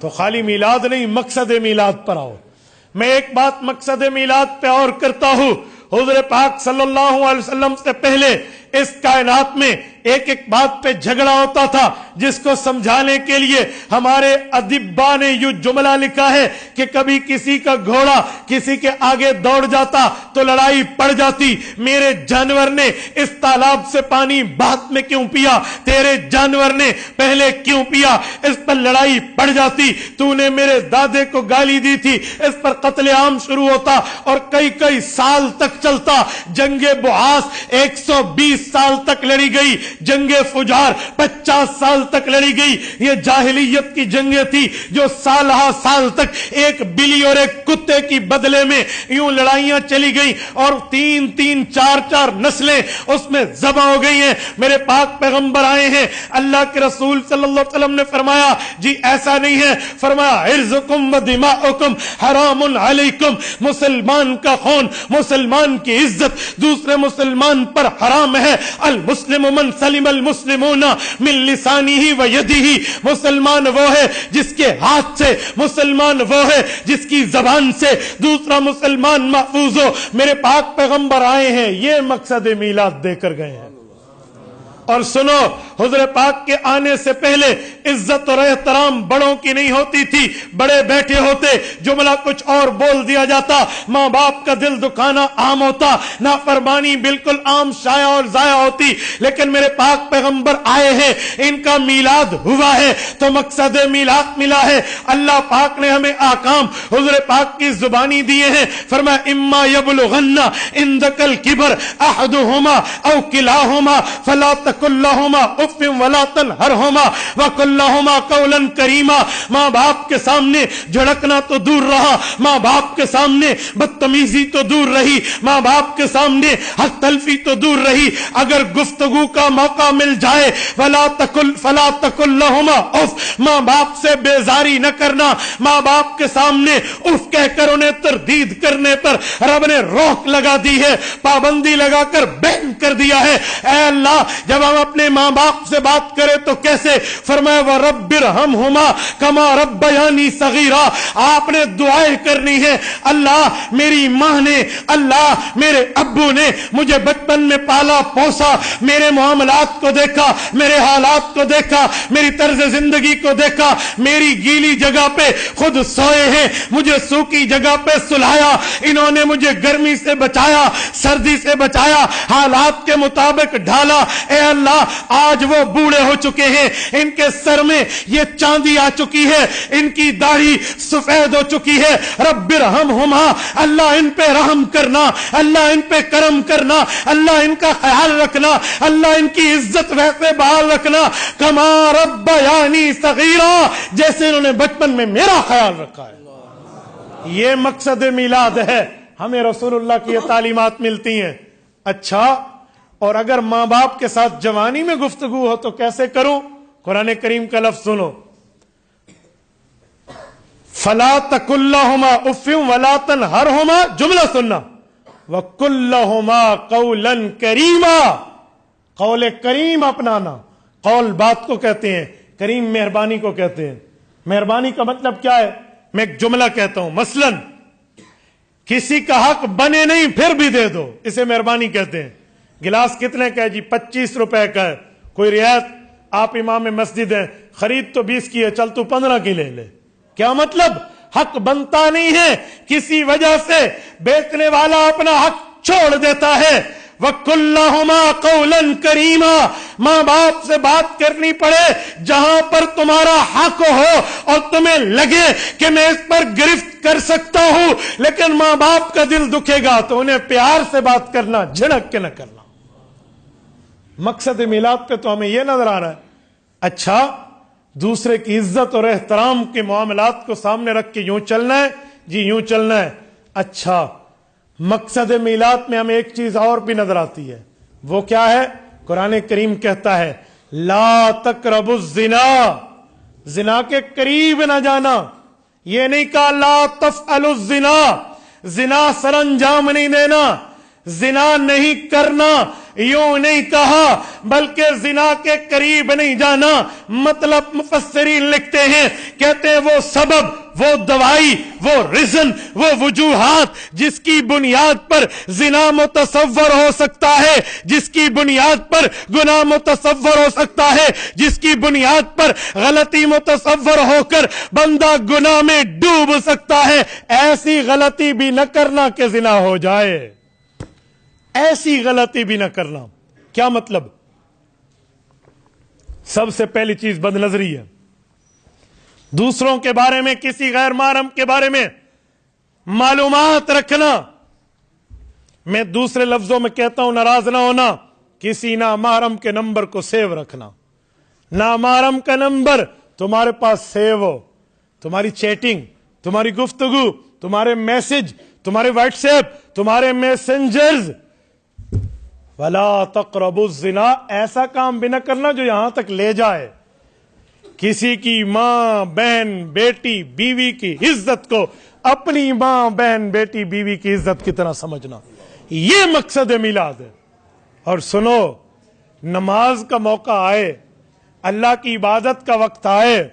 تو خالی میلاد نہیں, مقصد میلاد پر آؤ. میں ایک بات مقصد میلاد پہ اور کرتا ہوں. حضور پاک صلی اللہ علیہ وسلم سے پہلے اس کائنات میں ایک ایک بات پہ جھگڑا ہوتا تھا, جس کو سمجھانے کے لیے ہمارے ادیباء نے یوں جملہ لکھا ہے کہ کبھی کسی کا گھوڑا کسی کے آگے دوڑ جاتا تو لڑائی پڑ جاتی. میرے جانور نے اس تالاب سے پانی بعد میں کیوں پیا, تیرے جانور نے پہلے کیوں پیا, اس پر لڑائی پڑ جاتی. تو نے میرے دادے کو گالی دی تھی, اس پر قتل عام شروع ہوتا اور کئی کئی سال تک چلتا. جنگ بعاث 120 سال تک لڑی گئی, جنگ فجار 50 سال تک لڑی گئی. یہ جاہلیت کی جنگیں تھی جو سالہ سال تک ایک بلی اور ایک کتے کی بدلے میں یوں لڑائیاں چلی گئی اور 3 4 نسلیں اس میں ذبح ہو گئی ہیں. میرے پاک پیغمبر آئے ہیں, اللہ کے رسول صلی اللہ علیہ وسلم نے فرمایا جی ایسا نہیں ہے. فرمایا عرضکم و دماؤکم حرام علیکم, مسلمان کا خون, مسلمان کی عزت دوسرے مسلمان پر حرام ہے. المسلم من سلم المسلمون من لسانه و یده, مسلمان وہ ہے جس کے ہاتھ سے, مسلمان وہ ہے جس کی زبان سے دوسرا مسلمان محفوظ ہو. میرے پاک پیغمبر آئے ہیں, یہ مقصد میلاد دے کر گئے ہیں. اور سنو, حضور پاک کے آنے سے پہلے عزت اور احترام بڑوں کی نہیں ہوتی تھی. بڑے بیٹھے ہوتے, جملہ کچھ اور بول دیا جاتا, ماں باپ کا دل دکھانا عام ہوتا, نافرمانی بالکل عام شائع اور ضائع ہوتی. لیکن میرے پاک پیغمبر آئے ہیں, ان کا میلاد ہوا ہے تو مقصد میلاد ملا ہے. اللہ پاک نے ہمیں احکام حضور پاک کی زبانی دیے ہیں. فرمایا اما یبلغن عندک الکبر احدہما او کلاہما فلا تقل لہما اف ولا تنہرہما وقل لہما قولا کریما. ماں باپ کے سامنے جھڑکنا تو دور رہا, ماں باپ کے سامنے بدتمیزی تو دور رہی, ماں باپ کے سامنے حق تلفی تو دور رہی. اگر گفتگو کا موقع مل جائے فلا تقل لہما اف, ماں باپ سے بیزاری نہ کرنا. ماں باپ کے سامنے اف کہہ کر انہیں تردید کرنے پر رب نے روک لگا دی ہے, پابندی لگا کر بین کر دیا ہے. اے اللہ, جب ہم اپنے ماں باپ سے بات کریں تو کیسے؟ فرمایا وَرَبِّ ارْحَمْهُمَا كَمَا رَبَّيَانِي صَغِيرًا. آپ نے دعائیں کرنی ہے, اللہ میری ماں نے, اللہ میرے ابو نے مجھے بچپن میں پالا پوسا, میرے معاملات کو دیکھا, میرے حالات کو دیکھا, میری طرز زندگی کو دیکھا, میری گیلی جگہ پہ خود سوئے ہیں, مجھے سوکھی جگہ پہ سلایا, انہوں نے مجھے گرمی سے بچایا, سردی سے بچایا, حالات کے مطابق ڈھالا. اے اللہ, آج وہ بوڑھے ہو چکے ہیں, ان کے سر سر میں یہ چاندی آ چکی ہے، ان کی داڑھی سفید ہو چکی ہے، رب ارحمہما، اللہ ان پہ رحم کرنا، اللہ ان پہ کرم کرنا، اللہ ان کا خیال رکھنا، اللہ ان کی عزت ویسے بحال رکھنا، کما ربیانی صغیرا، جیسے انہوں نے بچپن میں میرا خیال رکھا ہے۔ یہ مقصد میلاد ہے، ہمیں رسول اللہ کی یہ تعلیمات ملتی ہیں۔ اچھا، اور اگر ماں باپ کے ساتھ جوانی میں گفتگو ہو تو کیسے کروں؟ قرآن کریم کا لفظ سنو، فلا تقل لہما اف ولا تنہرہما، جملہ سننا، وقل لہما قولا کریما، قول کریم اپنانا۔ قول بات کو کہتے ہیں، کریم مہربانی کو کہتے ہیں۔ مہربانی کا مطلب کیا ہے؟ میں ایک جملہ کہتا ہوں، مثلا کسی کا حق بنے نہیں پھر بھی دے دو، اسے مہربانی کہتے ہیں۔ گلاس کتنے کا ہے جی؟ 25 روپے کا ہے، کوئی رعایت؟ آپ امام مسجد ہیں، خرید تو 20 کی ہے، چل تو 15 کی لے لے۔ کیا مطلب؟ حق بنتا نہیں ہے، کسی وجہ سے بیچنے والا اپنا حق چھوڑ دیتا ہے۔ وَقُلْ لَهُمَا قَوْلًا كَرِيمًا، ماں باپ سے بات کرنی پڑے جہاں پر تمہارا حق ہو اور تمہیں لگے کہ میں اس پر گرفت کر سکتا ہوں، لیکن ماں باپ کا دل دکھے گا تو انہیں پیار سے بات کرنا، جھڑک کے نہ کرنا۔ مقصد میلاد پہ تو ہمیں یہ نظر آ رہا ہے۔ اچھا، دوسرے کی عزت اور احترام کے معاملات کو سامنے رکھ کے یوں چلنا ہے جی، یوں چلنا ہے۔ اچھا، مقصد میلاد میں ہمیں ایک چیز اور بھی نظر آتی ہے، وہ کیا ہے؟ قرآن کریم کہتا ہے لا تقربوا الزنا، زنا کے قریب نہ جانا۔ یہ نہیں کہا لا تفعلوا الزنا، زنا سر انجام نہیں دینا، زنا نہیں کرنا، یوں نہیں کہا، بلکہ زنا کے قریب نہیں جانا۔ مطلب مفسرین لکھتے ہیں، کہتے ہیں وہ سبب، وہ دوائی، وہ ریزن، وہ وجوہات جس کی بنیاد پر زنا متصور ہو سکتا ہے، جس کی بنیاد پر گناہ متصور ہو سکتا ہے، جس کی بنیاد پر غلطی متصور ہو کر بندہ گناہ میں ڈوب سکتا ہے، ایسی غلطی بھی نہ کرنا کہ زنا ہو جائے، ایسی غلطی بھی نہ کرنا۔ کیا مطلب؟ سب سے پہلی چیز بد نظری ہے۔ دوسروں کے بارے میں، کسی غیر محرم کے بارے میں معلومات رکھنا۔ میں دوسرے لفظوں میں کہتا ہوں، ناراض نہ ہونا، کسی نامحرم کے نمبر کو سیو رکھنا۔ نامحرم کا نمبر تمہارے پاس سیو ہو، تمہاری چیٹنگ، تمہاری گفتگو، تمہارے میسج، تمہارے واٹس ایپ، تمہارے میسنجرز۔ وَلَا تَقْرَبُوا الزِّنَا، ایسا کام بھی نہ کرنا جو یہاں تک لے جائے کسی کی ماں، بہن، بیٹی، بیوی کی عزت کو اپنی ماں، بہن، بیٹی، بیوی کی عزت کی طرح سمجھنا۔ یہ مقصد میلاد ہے۔ اور سنو، نماز کا موقع آئے، اللہ کی عبادت کا وقت آئے،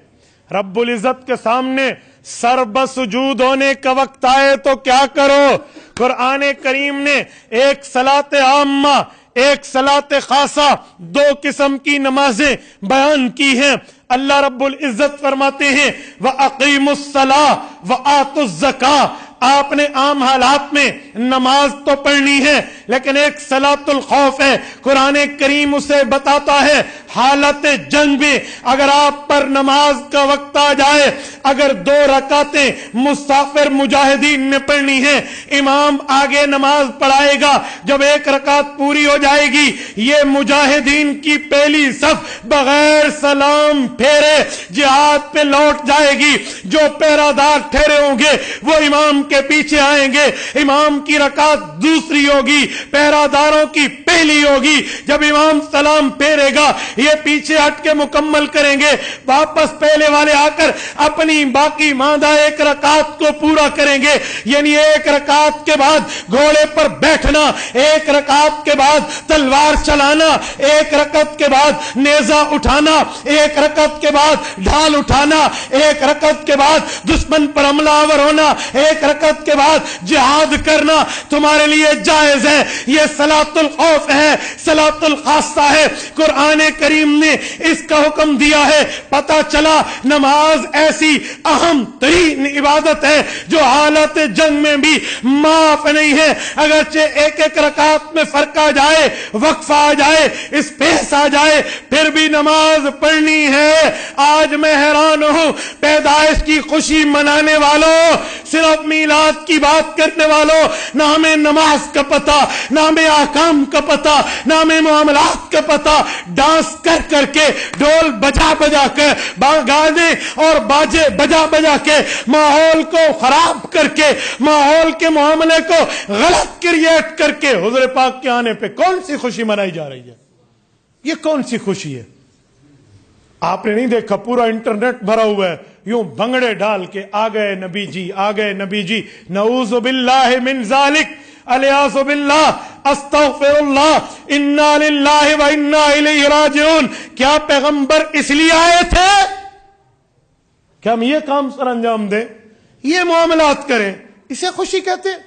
رب العزت کے سامنے سر بسجود ہونے کا وقت آئے تو کیا کرو؟ قرآن کریم نے ایک صلاۃ عامہ، ایک صلاۃ خاصہ، دو قسم کی نمازیں بیان کی ہیں۔ اللہ رب العزت فرماتے ہیں وَأَقِيمُوا الصَّلَاةَ وَآتُوا الزَّكَاةَ، آپ نے عام حالات میں نماز تو پڑھنی ہے، لیکن ایک صلاۃ الخوف ہے، قرآن کریم اسے بتاتا ہے حالت جنگ میں اگر آپ پر نماز کا وقت آ جائے، اگر 2 رکعتیں مسافر مجاہدین نے پڑھنی ہے، امام آگے نماز پڑھائے گا، جب 1 رکعت پوری ہو جائے گی، یہ مجاہدین کی پہلی صف بغیر سلام پھیرے جہاد پہ لوٹ جائے گی۔ جو پہرادار ٹھہرے ہوں گے وہ امام کے پیچھے آئیں گے، امام کی رکعت دوسری ہوگی، پہراداروں کی پہلی ہوگی۔ جب امام سلام پھیرے گا یہ پیچھے ہٹ کے مکمل کریں گے، واپس پہلے والے آ کر اپنی باقی ماندہ 1 رکعت کو پورا کریں گے۔ یعنی 1 رکعت کے بعد گھوڑے پر بیٹھنا، 1 رکعت کے بعد تلوار چلانا، 1 رکعت کے بعد نیزہ اٹھانا، 1 رکعت کے بعد ڈھال اٹھانا، 1 رکعت کے بعد دشمن پر حملہ آور ہونا، 1 رکعت کے بعد جہاد کرنا تمہارے لیے جائز ہے۔ یہ صلاۃ الخوف خوف ہے, صلاۃ الخاصہ ہے. قرآن کریم نے اس کا حکم دیا ہے. پتہ چلا نماز ایسی اہم ترین عبادت ہے جو حالت جنگ میں بھی معاف نہیں ہے. اگرچہ ایک ایک رکعت میں فرق آ جائے, وقفہ آ جائے, اسپیس آ جائے, پھر بھی نماز پڑھنی ہے. آج میں حیران ہوں پیدائش کی خوشی منانے والوں, صرف میلاد کی بات کرنے والوں, نہ ہمیں نماز کا پتہ, نہ ہمیں احکام کا پتہ, نہ ہمیں معاملات کا پتہ. ڈانس کر کر کے, ڈول بجا بجا کر, گانے اور باجے بجا بجا کے ماحول کو خراب کر کے, ماحول کے معاملے کو غلط کریٹ کر کے حضور پاک کے آنے پہ کون سی خوشی منائی جا رہی ہے؟ یہ کون سی خوشی ہے؟ آپ نے نہیں دیکھا پورا انٹرنیٹ بھرا ہوا ہے, یوں بھنگڑے ڈال کے آ گئے نبی جی, آ گئے نبی جی, نعوذ باللہ من ذالک, الیاذ باللہ, استغفر اللہ, انا للہ و انا الیہ راجعون. کیا پیغمبر اس لیے آئے تھے کہ ہم یہ کام سر انجام دیں, یہ معاملات کریں؟ اسے خوشی کہتے ہیں؟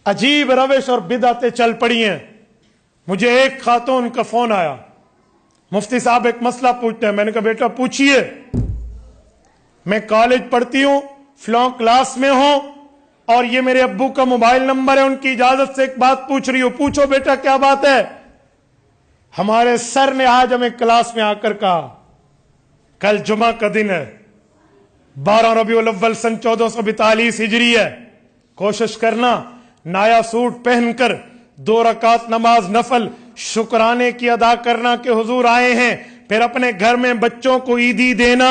عجیب روش اور بدعتیں چل پڑی ہیں. مجھے ایک خاتون کا فون آیا, مفتی صاحب ایک مسئلہ پوچھتے ہیں. میں نے کہا بیٹا پوچھئے, میں کالج پڑھتی ہوں, فلاں کلاس میں ہوں, اور یہ میرے ابو کا موبائل نمبر ہے, ان کی اجازت سے ایک بات پوچھ رہی ہوں. پوچھو بیٹا کیا بات ہے؟ ہمارے سر نے آج ہمیں کلاس میں آ کر کہا کل جمعہ کا دن ہے, 12 ربیع الاول سن 1442 ہجری ہے, کوشش کرنا نایا سوٹ پہن کر 2 رکعت نماز نفل شکرانے کی ادا کرنا کہ حضور آئے ہیں, پھر اپنے گھر میں بچوں کو عیدی دینا.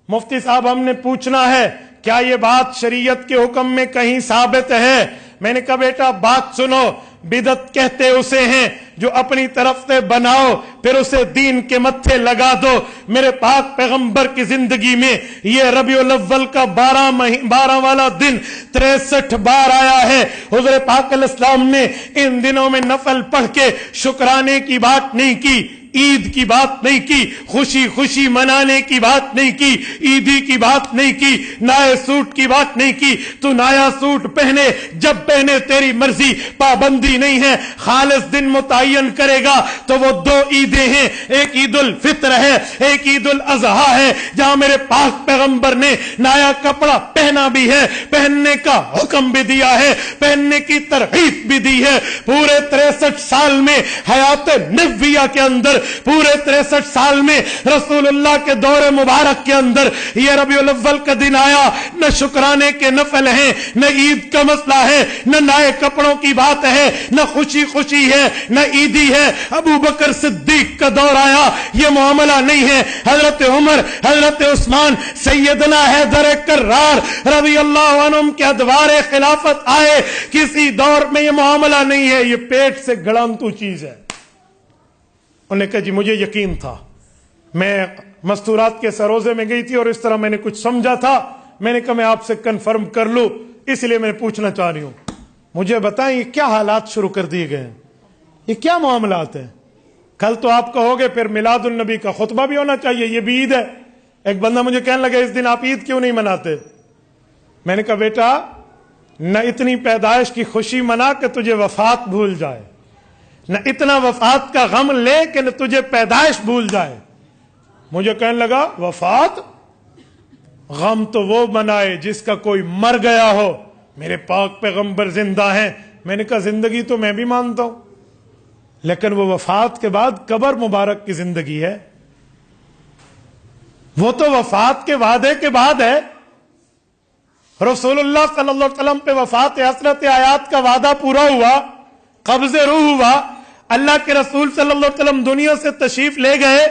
مفتی صاحب ہم نے پوچھنا ہے کیا یہ بات شریعت کے حکم میں کہیں ثابت ہے؟ میں نے کہا بیٹا بات سنو, بدعت کہتے اسے ہیں جو اپنی طرف سے بناؤ پھر اسے دین کے متھے لگا دو. میرے پاک پیغمبر کی زندگی میں یہ ربیع الاول کا 12 والا دن 63 بار آیا ہے. حضور پاک علیہ السلام نے ان دنوں میں نفل پڑھ کے شکرانے کی بات نہیں کی, عید کی بات نہیں کی, خوشی خوشی منانے کی بات نہیں کی, عیدی کی بات نہیں کی, نئے سوٹ کی بات نہیں کی. تو نیا سوٹ پہنے جب پہنے تیری مرضی, پابندی نہیں ہے. خالص دن متعین کرے گا تو وہ 2 عیدیں ہیں, ایک عید الفطر ہے, ایک عید الاضحیٰ ہے, جہاں میرے پاک پیغمبر نے نیا کپڑا پہنا بھی ہے, پہننے کا حکم بھی دیا ہے, پہننے کی ترغیب بھی دی ہے. پورے 63 سال میں حیات نبویہ کے اندر, پورے 63 سال میں رسول اللہ کے دور مبارک کے اندر یہ ربیع الاول کا دن آیا. نہ شکرانے کے نفل ہیں, نہ عید کا مسئلہ ہے, نہ نئے کپڑوں کی بات ہے, نہ خوشی خوشی ہے, نہ عیدی ہے. ابو بکر صدیق کا دور آیا, یہ معاملہ نہیں ہے. حضرت عمر, حضرت عثمان, سیدنا حیدر کرار رضی اللہ عنہم کے ادوار خلافت آئے, کسی دور میں یہ معاملہ نہیں ہے. یہ پیٹ سے گڑانتو چیز ہے. انہوں نے کہا جی مجھے یقین تھا, میں مستورات کے سروزے میں گئی تھی اور اس طرح میں نے کچھ سمجھا تھا, میں نے کہا میں آپ سے کنفرم کر لوں, اس لیے میں پوچھنا چاہ رہی ہوں. مجھے بتائیں یہ کیا حالات شروع کر دیے گئے ہیں, یہ کیا معاملات ہیں؟ کل تو آپ کہو گے پھر میلاد النبی کا خطبہ بھی ہونا چاہیے, یہ بھی عید ہے. ایک بندہ مجھے کہنے لگا اس دن آپ عید کیوں نہیں مناتے؟ میں نے کہا بیٹا نہ اتنی پیدائش کی خوشی منا کہ تجھے وفات بھول جائے, نہ اتنا وفات کا غم لے کہ نہ تجھے پیدائش بھول جائے. مجھے کہنے لگا وفات, غم تو وہ منائے جس کا کوئی مر گیا ہو, میرے پاک پیغمبر زندہ ہیں. میں نے کہا زندگی تو میں بھی مانتا ہوں, لیکن وہ وفات کے بعد قبر مبارک کی زندگی ہے, وہ تو وفات کے وعدے کے بعد ہے. رسول اللہ صلی اللہ علیہ وسلم پہ وفات حسرت آیات کا وعدہ پورا ہوا, قبض روح ہوا, اللہ کے رسول صلی اللہ علیہ وسلم دنیا سے تشریف لے گئے,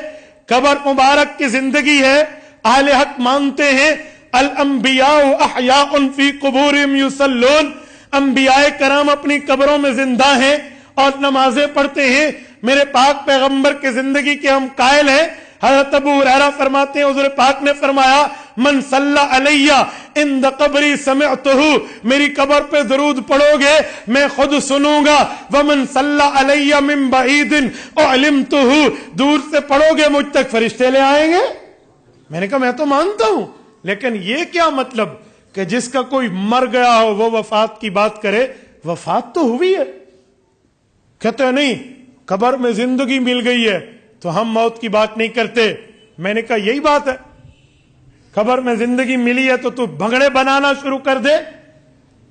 قبر مبارک کی زندگی ہے. اہل حق مانتے ہیں الانبیاء احیاء فی قبورہم یصلون, انبیاء کرام اپنی قبروں میں زندہ ہیں اور نمازیں پڑھتے ہیں. میرے پاک پیغمبر کی زندگی کے ہم قائل ہیں. حضرت ابو ہریرہ فرماتے ہیں حضور پاک نے فرمایا من صلی علیہ عند قبری سمعتہ, میری قبر پہ درود پڑھو گے میں خود سنوں گا. ومن صلی علیہ من بعید اعلمتہ, دور سے پڑھو گے مجھ تک فرشتے لے آئیں گے. میں نے کہا میں تو مانتا ہوں, لیکن یہ کیا مطلب کہ جس کا کوئی مر گیا ہو وہ وفات کی بات کرے؟ وفات تو ہوئی ہے, کہتے ہیں نہیں قبر میں زندگی مل گئی ہے تو ہم موت کی بات نہیں کرتے. میں نے کہا یہی بات ہے, قبر میں زندگی ملی ہے تو بھنگڑے بنانا شروع کر دے,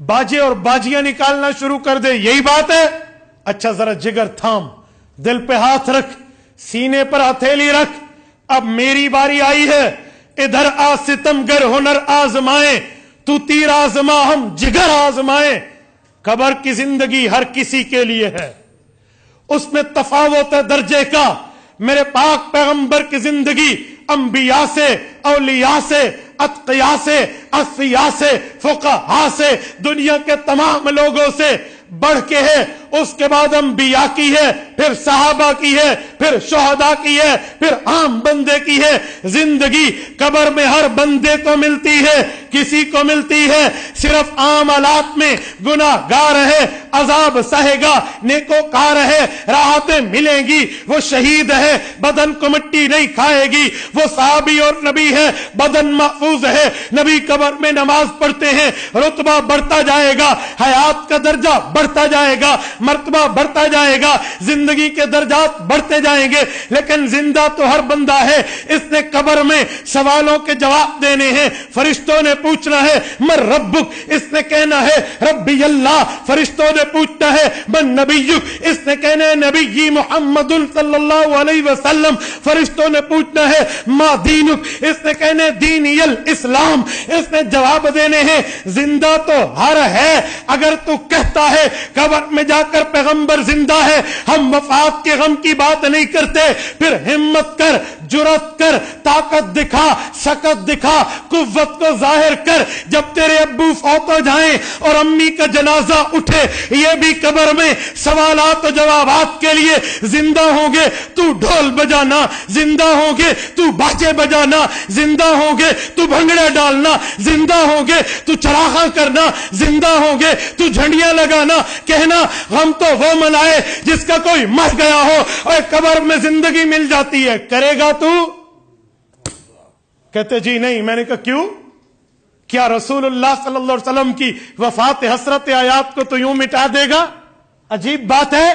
باجے اور باجیاں نکالنا شروع کر دے, یہی بات ہے. اچھا ذرا جگر تھام, دل پہ ہاتھ رکھ, سینے پر ہتھیلی رکھ, اب میری باری آئی ہے. ادھر آ ستم گر ہنر آزمائیں, تو تیر آزما ہم جگر آزمائیں. قبر کی زندگی ہر کسی کے لیے ہے, اس میں تفاوت ہے درجے کا. میرے پاک پیغمبر کی زندگی انبیاء سے, اولیاء سے, اتقیاء سے, اصفیاء سے, فقہاء سے, دنیا کے تمام لوگوں سے بڑھ کے ہے. اس کے بعد انبیاء کی ہے, پھر صحابہ کی ہے, پھر شہداء کی ہے, پھر عام بندے کی ہے. زندگی قبر میں ہر بندے کو ملتی ہے, کسی کو ملتی ہے صرف عام حالات میں. گناہ گار ہے عذاب سہے گا, نیکوکار ہے راحتیں ملیں گی. وہ شہید ہے بدن کو مٹی نہیں کھائے گی. وہ صحابی اور نبی ہے بدن محفوظ ہے. نبی قبر میں نماز پڑھتے ہیں, رتبہ بڑھتا جائے گا, حیات کا درجہ بڑھتا جائے گا, مرتبہ بڑھتا جائے گا, زندگی کے درجات بڑھتے جائیں گے. لیکن زندہ تو ہر بندہ ہے. اس نے قبر میں سوالوں کے جواب دینے ہیں. فرشتوں نے پوچھنا ہے من ربک, اس نے کہنا ہے ربی اللہ. فرشتوں نے پوچھنا ہے من نبیک, اس نے کہنا ہے نبی محمد صلی اللہ علیہ وسلم. فرشتوں نے پوچھنا ہے ما دینک, اس نے کہنا ہے دینی الاسلام. اس نے جواب دینے ہیں. زندہ تو ہر ہے. اگر تو کہتا ہے قبر میں جا کر پیغمبر زندہ ہے, ہم وفات کے غم کی بات نہیں کرتے, پھر ہمت کر, جرات کر, طاقت دکھا, سکت دکھا, قوت کو ظاہر کر. جب تیرے ابو فوت ہو جائیں اور امی کا جنازہ اٹھے, یہ بھی قبر میں سوالات و جوابات کے لیے زندہ ہوں گے. تو ڈھول بجانا, زندہ ہوں گے تو باجے بجانا, زندہ ہوں گے تو بھنگڑے ڈالنا, زندہ ہوں گے تو چراغاں کرنا, زندہ ہوں گے تو جھنڈیاں لگانا. کہنا غم تو وہ منائے جس کا کوئی مر گیا ہو, اور قبر میں زندگی مل جاتی ہے. کرے گا تو؟ کہتے جی نہیں. میں نے کہا کیوں؟ کیا رسول اللہ صلی اللہ علیہ وسلم کی وفات حسرت آیات کو تو یوں مٹا دے گا؟ عجیب بات ہے.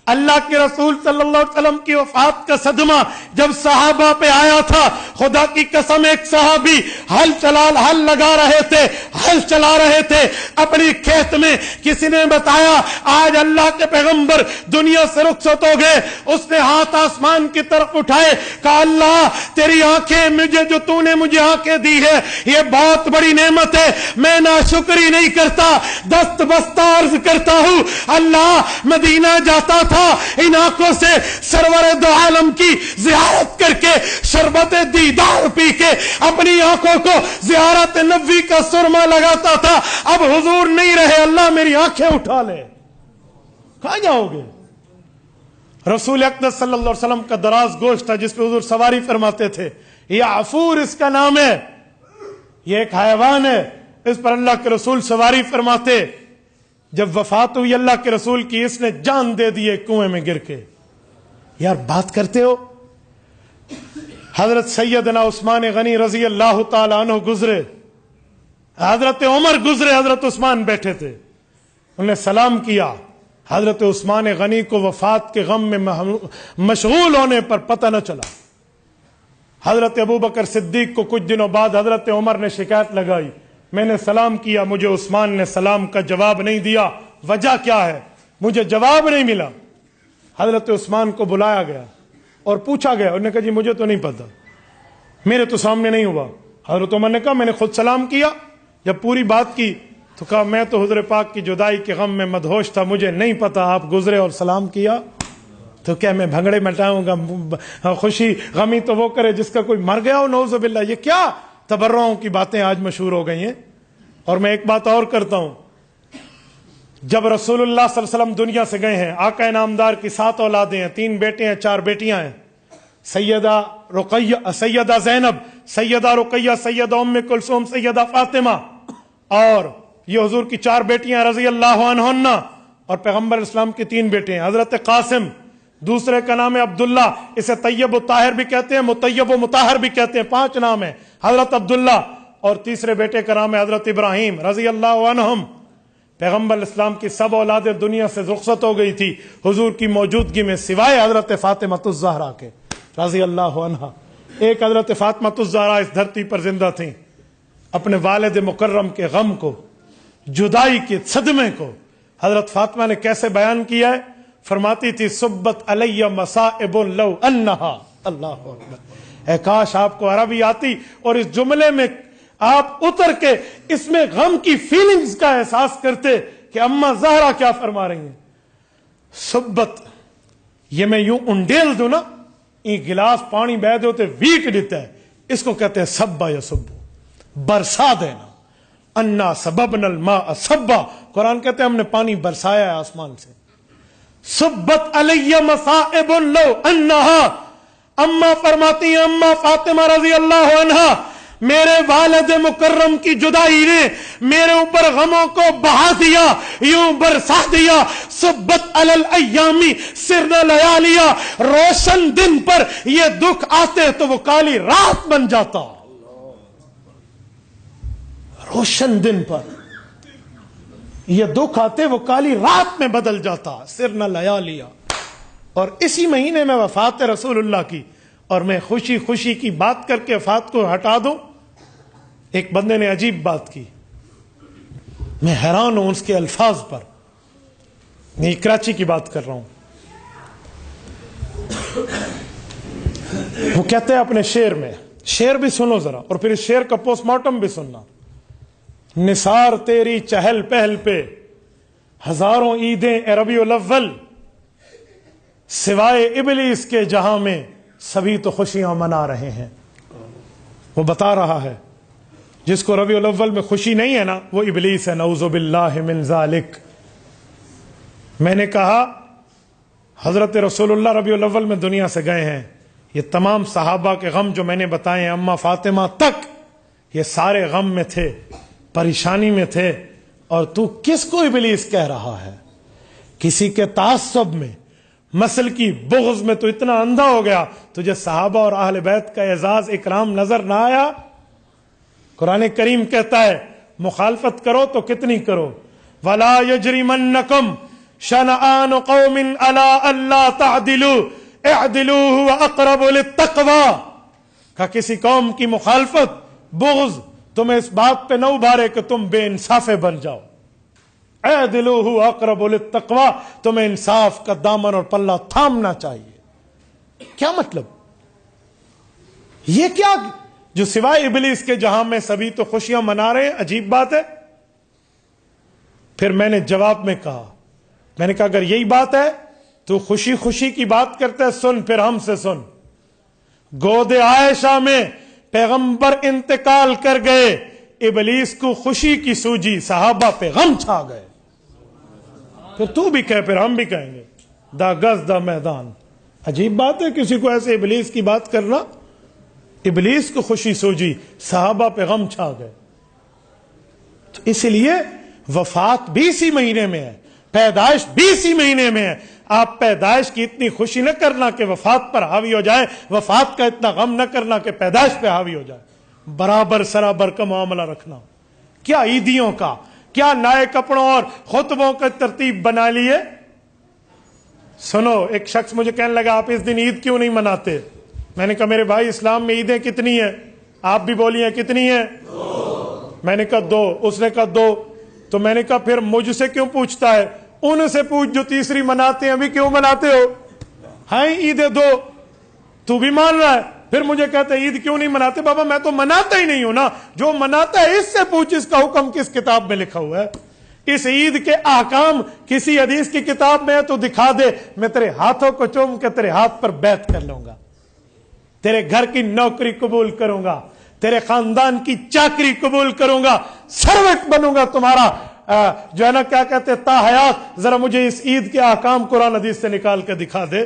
اللہ کے رسول صلی اللہ علیہ وسلم کی وفات کا صدمہ جب صحابہ پہ آیا تھا, خدا کی قسم ایک صحابی ہل لگا رہے تھے, ہل چلا رہے تھے اپنی کھیت میں. کسی نے بتایا آج اللہ کے پیغمبر دنیا سے رخصت ہو گئے. اس نے ہاتھ آسمان کی طرف اٹھائے, کہا اللہ تیری آنکھیں مجھے, جو تو نے مجھے آنکھیں دی ہے یہ بہت بڑی نعمت ہے, میں ناشکری نہیں کرتا, دست بستہ عرض کرتا ہوں. اللہ مدینہ جاتا تھا, ان آنکھوں سے سرور دو عالم کی زیارت کر کے, شربت دیدار پی کے اپنی آنکھوں کو زیارت نبوی کا سرما لگاتا تھا. اب حضور نہیں رہے, اللہ میری آنکھیں اٹھا لے. کہاں جاؤ گے؟ رسول اقدس صلی اللہ علیہ وسلم کا دراز گوشت تھا جس پہ حضور سواری فرماتے تھے. یہ عفور اس کا نام ہے, یہ ایک حیوان ہے, اس پر اللہ کے رسول سواری فرماتے. جب وفات ہوئی اللہ کے رسول کی, اس نے جان دے دی کنویں میں گر کے. یار بات کرتے ہو. حضرت سیدنا عثمان غنی رضی اللہ تعالی عنہ گزرے, حضرت عمر گزرے, حضرت عثمان بیٹھے تھے, انہوں نے سلام کیا. حضرت عثمان غنی کو وفات کے غم میں مشغول ہونے پر پتہ نہ چلا. حضرت ابوبکر صدیق کو کچھ دنوں بعد حضرت عمر نے شکایت لگائی, میں نے سلام کیا, مجھے عثمان نے سلام کا جواب نہیں دیا, وجہ کیا ہے؟ مجھے جواب نہیں ملا. حضرت عثمان کو بلایا گیا اور پوچھا گیا, انہوں نے کہا جی مجھے تو نہیں پتا, میرے تو سامنے نہیں ہوا. حضرت عمر نے کہا میں نے خود سلام کیا. جب پوری بات کی تو کہا میں تو حضور پاک کی جدائی کے غم میں مدہوش تھا, مجھے نہیں پتا آپ گزرے اور سلام کیا. تو کیا میں بھنگڑے مٹاؤں گا؟ خوشی غمی تو وہ کرے جس کا کوئی مر گیا ہو, نعوذ باللہ. یہ کیا تبرعوں کی باتیں آج مشہور ہو گئی ہیں. اور میں ایک بات اور کرتا ہوں, جب رسول اللہ صلی اللہ علیہ وسلم دنیا سے گئے ہیں, آقا نامدار کی 7 اولادیں ہیں, 3 بیٹے ہیں, 4 بیٹیاں ہیں. سیدہ رقیہ, سیدہ زینب, سیدہ رقیہ, سیدہ ام کلثوم, سیدہ فاطمہ, اور یہ حضور کی 4 بیٹیاں رضی اللہ عنہن, اور پیغمبر اسلام کی 3 بیٹے ہیں. حضرت قاسم, دوسرے کا نام ہے عبداللہ, اسے طیب و طاہر بھی کہتے ہیں, مطیب و مطہر بھی کہتے ہیں, 5 نام ہیں. حضرت عبداللہ, اور تیسرے بیٹے کا نام ہے حضرت ابراہیم رضی اللہ عنہم. پیغمبر اسلام کی سب اولادیں دنیا سے رخصت ہو گئی تھی حضور کی موجودگی میں سوائے حضرت فاطمہ الزہرا کے رضی اللہ عنہا. ایک حضرت فاطمہ الزہرا اس دھرتی پر زندہ تھیں. اپنے والد مکرم کے غم کو، جدائی کے صدمے کو حضرت فاطمہ نے کیسے بیان کیا ہے؟ فرماتی تھی سبت علی مصائب لو انہا. اللہ اکبر. اے کاش آپ کو عربی آتی اور اس جملے میں آپ اتر کے اس میں غم کی فیلنگز کا احساس کرتے کہ اماں زہرا کیا فرما رہی ہیں. سبت، یہ میں یوں انڈیل دوں نا، یہ گلاس پانی بہ دے ہوتے ویک دیتا ہے، اس کو کہتے ہیں سبا یا سبو، برسا دینا. انا سببنا الماء سبا، قرآن کہتے ہیں ہم نے پانی برسایا ہے آسمان سے. سبت علی مصائب لو انہا، اما فرماتی ہیں اما فاطمہ رضی اللہ عنہا، میرے والد مکرم کی جدائی نے میرے اوپر غموں کو بہا دیا، یوں برسا دیا. سبت علی الایامی سرنا لیالیا، روشن دن پر یہ دکھ آتے تو وہ کالی رات بن جاتا. روشن دن پر یہ دکھ آتے وہ کالی رات میں بدل جاتا. سرنا لیالیا. اور اسی مہینے میں وفات رسول اللہ کی، اور میں خوشی خوشی کی بات کر کے وفات کو ہٹا دوں. ایک بندے نے عجیب بات کی، میں حیران ہوں اس کے الفاظ پر. میں کراچی کی بات کر رہا ہوں. وہ کہتے ہیں اپنے شعر میں، شعر بھی سنو ذرا اور پھر اس شعر کا پوسٹ مارٹم بھی سننا. نثار تیری چہل پہل پہ ہزاروں عیدیں اے ربیع الاول، سوائے ابلیس کے جہاں میں سبھی تو خوشیاں منا رہے ہیں. وہ بتا رہا ہے جس کو ربیع الاول میں خوشی نہیں ہے نا، وہ ابلیس ہے. نعوذ باللہ من ذالک. میں نے کہا حضرت رسول اللہ ربیع الاول میں دنیا سے گئے ہیں. یہ تمام صحابہ کے غم جو میں نے بتائے ہیں اما فاطمہ تک، یہ سارے غم میں تھے، پریشانی میں تھے. اور تو کس کو ابلیس کہہ رہا ہے؟ کسی کے تعصب میں، مسل کی بغض میں تو اتنا اندھا ہو گیا تجھے صحابہ اور اہل بیت کا اعزاز اکرام نظر نہ آیا؟ قرآن کریم کہتا ہے مخالفت کرو تو کتنی کرو. وَلَا يَجْرِمَنَّكُمْ شَنَآنُ قَوْمٍ عَلَىٰ أَلَّا تَعْدِلُوا اعْدِلُوا هُوَ أَقْرَبُ لِلتَّقْوَىٰ. کہ کسی قوم کی مخالفت، بغض تمہیں اس بات پہ نہ ابھارے کہ تم بے انصافے بن جاؤ. اعْدِلُوا هُوَ أَقْرَبُ لِلتَّقْوَىٰ، تمہیں انصاف کا دامن اور پلہ تھامنا چاہیے. کیا مطلب؟ یہ کیا جو سوائے ابلیس کے جہاں میں سبھی تو خوشیاں منا رہے ہیں؟ عجیب بات ہے. پھر میں نے جواب میں کہا، میں نے کہا اگر یہی بات ہے تو خوشی خوشی کی بات کرتے ہے، سن پھر ہم سے سن. گود عائشہ میں پیغمبر انتقال کر گئے، ابلیس کو خوشی کی سوجی، صحابہ پہ غم چھا گئے. پھر تو بھی کہے، پھر ہم بھی کہیں گے. دا گز دا میدان. عجیب بات ہے کسی کو ایسے ابلیس کی بات کرنا. ابلیس کو خوشی سوجی، صحابہ پہ غم چھا گئے. تو اس لیے وفات بھی اسی مہینے میں ہے، پیدائش بھی اسی مہینے میں ہے. آپ پیدائش کی اتنی خوشی نہ کرنا کہ وفات پر حاوی ہو جائے، وفات کا اتنا غم نہ کرنا کہ پیدائش پہ حاوی ہو جائے. برابر سرابر کا معاملہ رکھنا. کیا عیدیوں کا، کیا نئے کپڑوں اور خطبوں کا ترتیب بنا لیے. سنو، ایک شخص مجھے کہنے لگا آپ اس دن عید کیوں نہیں مناتے؟ میں نے کہا میرے بھائی اسلام میں عیدیں کتنی ہیں؟ آپ بھی بولیے کتنی ہیں؟ 2. میں نے کہا 2. اس نے کہا 2. تو میں نے کہا پھر مجھ سے کیوں پوچھتا ہے؟ ان سے پوچھ جو تیسری مناتے ہیں. ابھی کیوں مناتے ہو؟ ہاں عیدیں 2. تو بھی مان رہا ہے، پھر مجھے کہتا ہے عید کیوں نہیں مناتے؟ بابا میں تو مناتا ہی نہیں ہوں نا. جو مناتا ہے اس سے پوچھ اس کا حکم کس کتاب میں لکھا ہوا ہے. اس عید کے احکام کسی حدیث کی کتاب میں ہے تو دکھا دے، میں تیرے ہاتھوں کو چوم کے تیرے ہاتھ پر بیعت کر لوں گا، تیرے گھر کی نوکری قبول کروں گا، تیرے خاندان کی چاکری قبول کروں گا، سروٹ بنوں گا تمہارا. جو ہے نا کیا کہتے تا حیات. ذرا مجھے اس عید کے احکام قرآن حدیث سے نکال کے دکھا دے.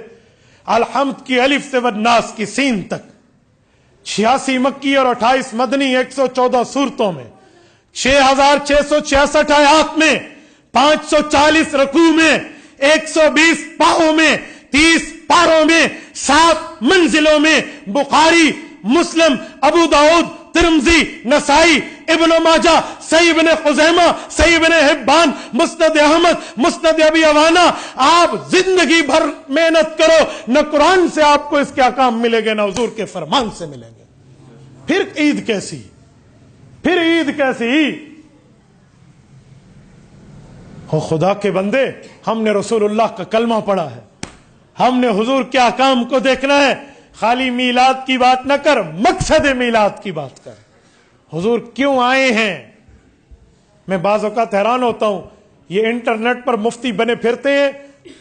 الحمد کی الف سے والناس کی سین تک 86 مکی اور 28 مدنی 114 سورتوں میں 6666 آیات میں 540 رکوع میں 120 پاؤں میں 30 پاروں میں 7 منزلوں میں بخاری، مسلم، ابو داؤد، ترمذی، نسائی، ابن ماجہ, صحیح ابن خزیمہ, صحیح ابن حبان, مسند احمد, مسند ابی عوانہ. آپ زندگی بھر محنت کرو, نہ قرآن سے آپ کو اس کے احکام ملے گے, نہ حضور کے فرمان سے ملیں گے. پھر عید کیسی, پھر عید کیسی؟ او خدا کے بندے, ہم نے رسول اللہ کا کلمہ پڑھا ہے, ہم نے حضور کے احکام کو دیکھنا ہے. خالی میلاد کی بات نہ کر, مقصد میلاد کی بات کر. حضور کیوں آئے ہیں؟ میں بعض اوقات حیران ہوتا ہوں, یہ انٹرنیٹ پر مفتی بنے پھرتے ہیں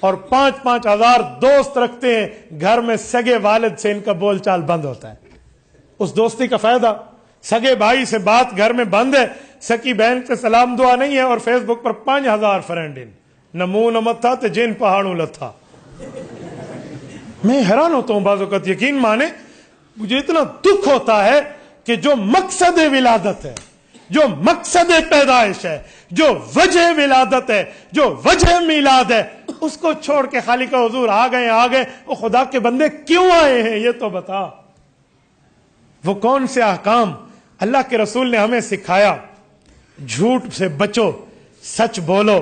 اور 5-5 ہزار دوست رکھتے ہیں, گھر میں سگے والد سے ان کا بول چال بند ہوتا ہے. اس دوستی کا فائدہ, سگے بھائی سے بات گھر میں بند ہے, سکی بہن سے سلام دعا نہیں ہے, اور فیس بک پر 5000 فرینڈ ان نہ منہ نہ متھا تے جن پہاڑوں لتھا. میں حیران ہوتا ہوں بعض اوقات, یقین مانے مجھے اتنا دکھ ہوتا ہے کہ جو مقصد ولادت ہے, جو مقصد پیدائش ہے, جو وجہ ولادت ہے, جو وجہ میلاد ہے, اس کو چھوڑ کے خالی کا حضور آ گئے. وہ خدا کے بندے کیوں آئے ہیں یہ تو بتا. وہ کون سے احکام اللہ کے رسول نے ہمیں سکھایا؟ جھوٹ سے بچو, سچ بولو.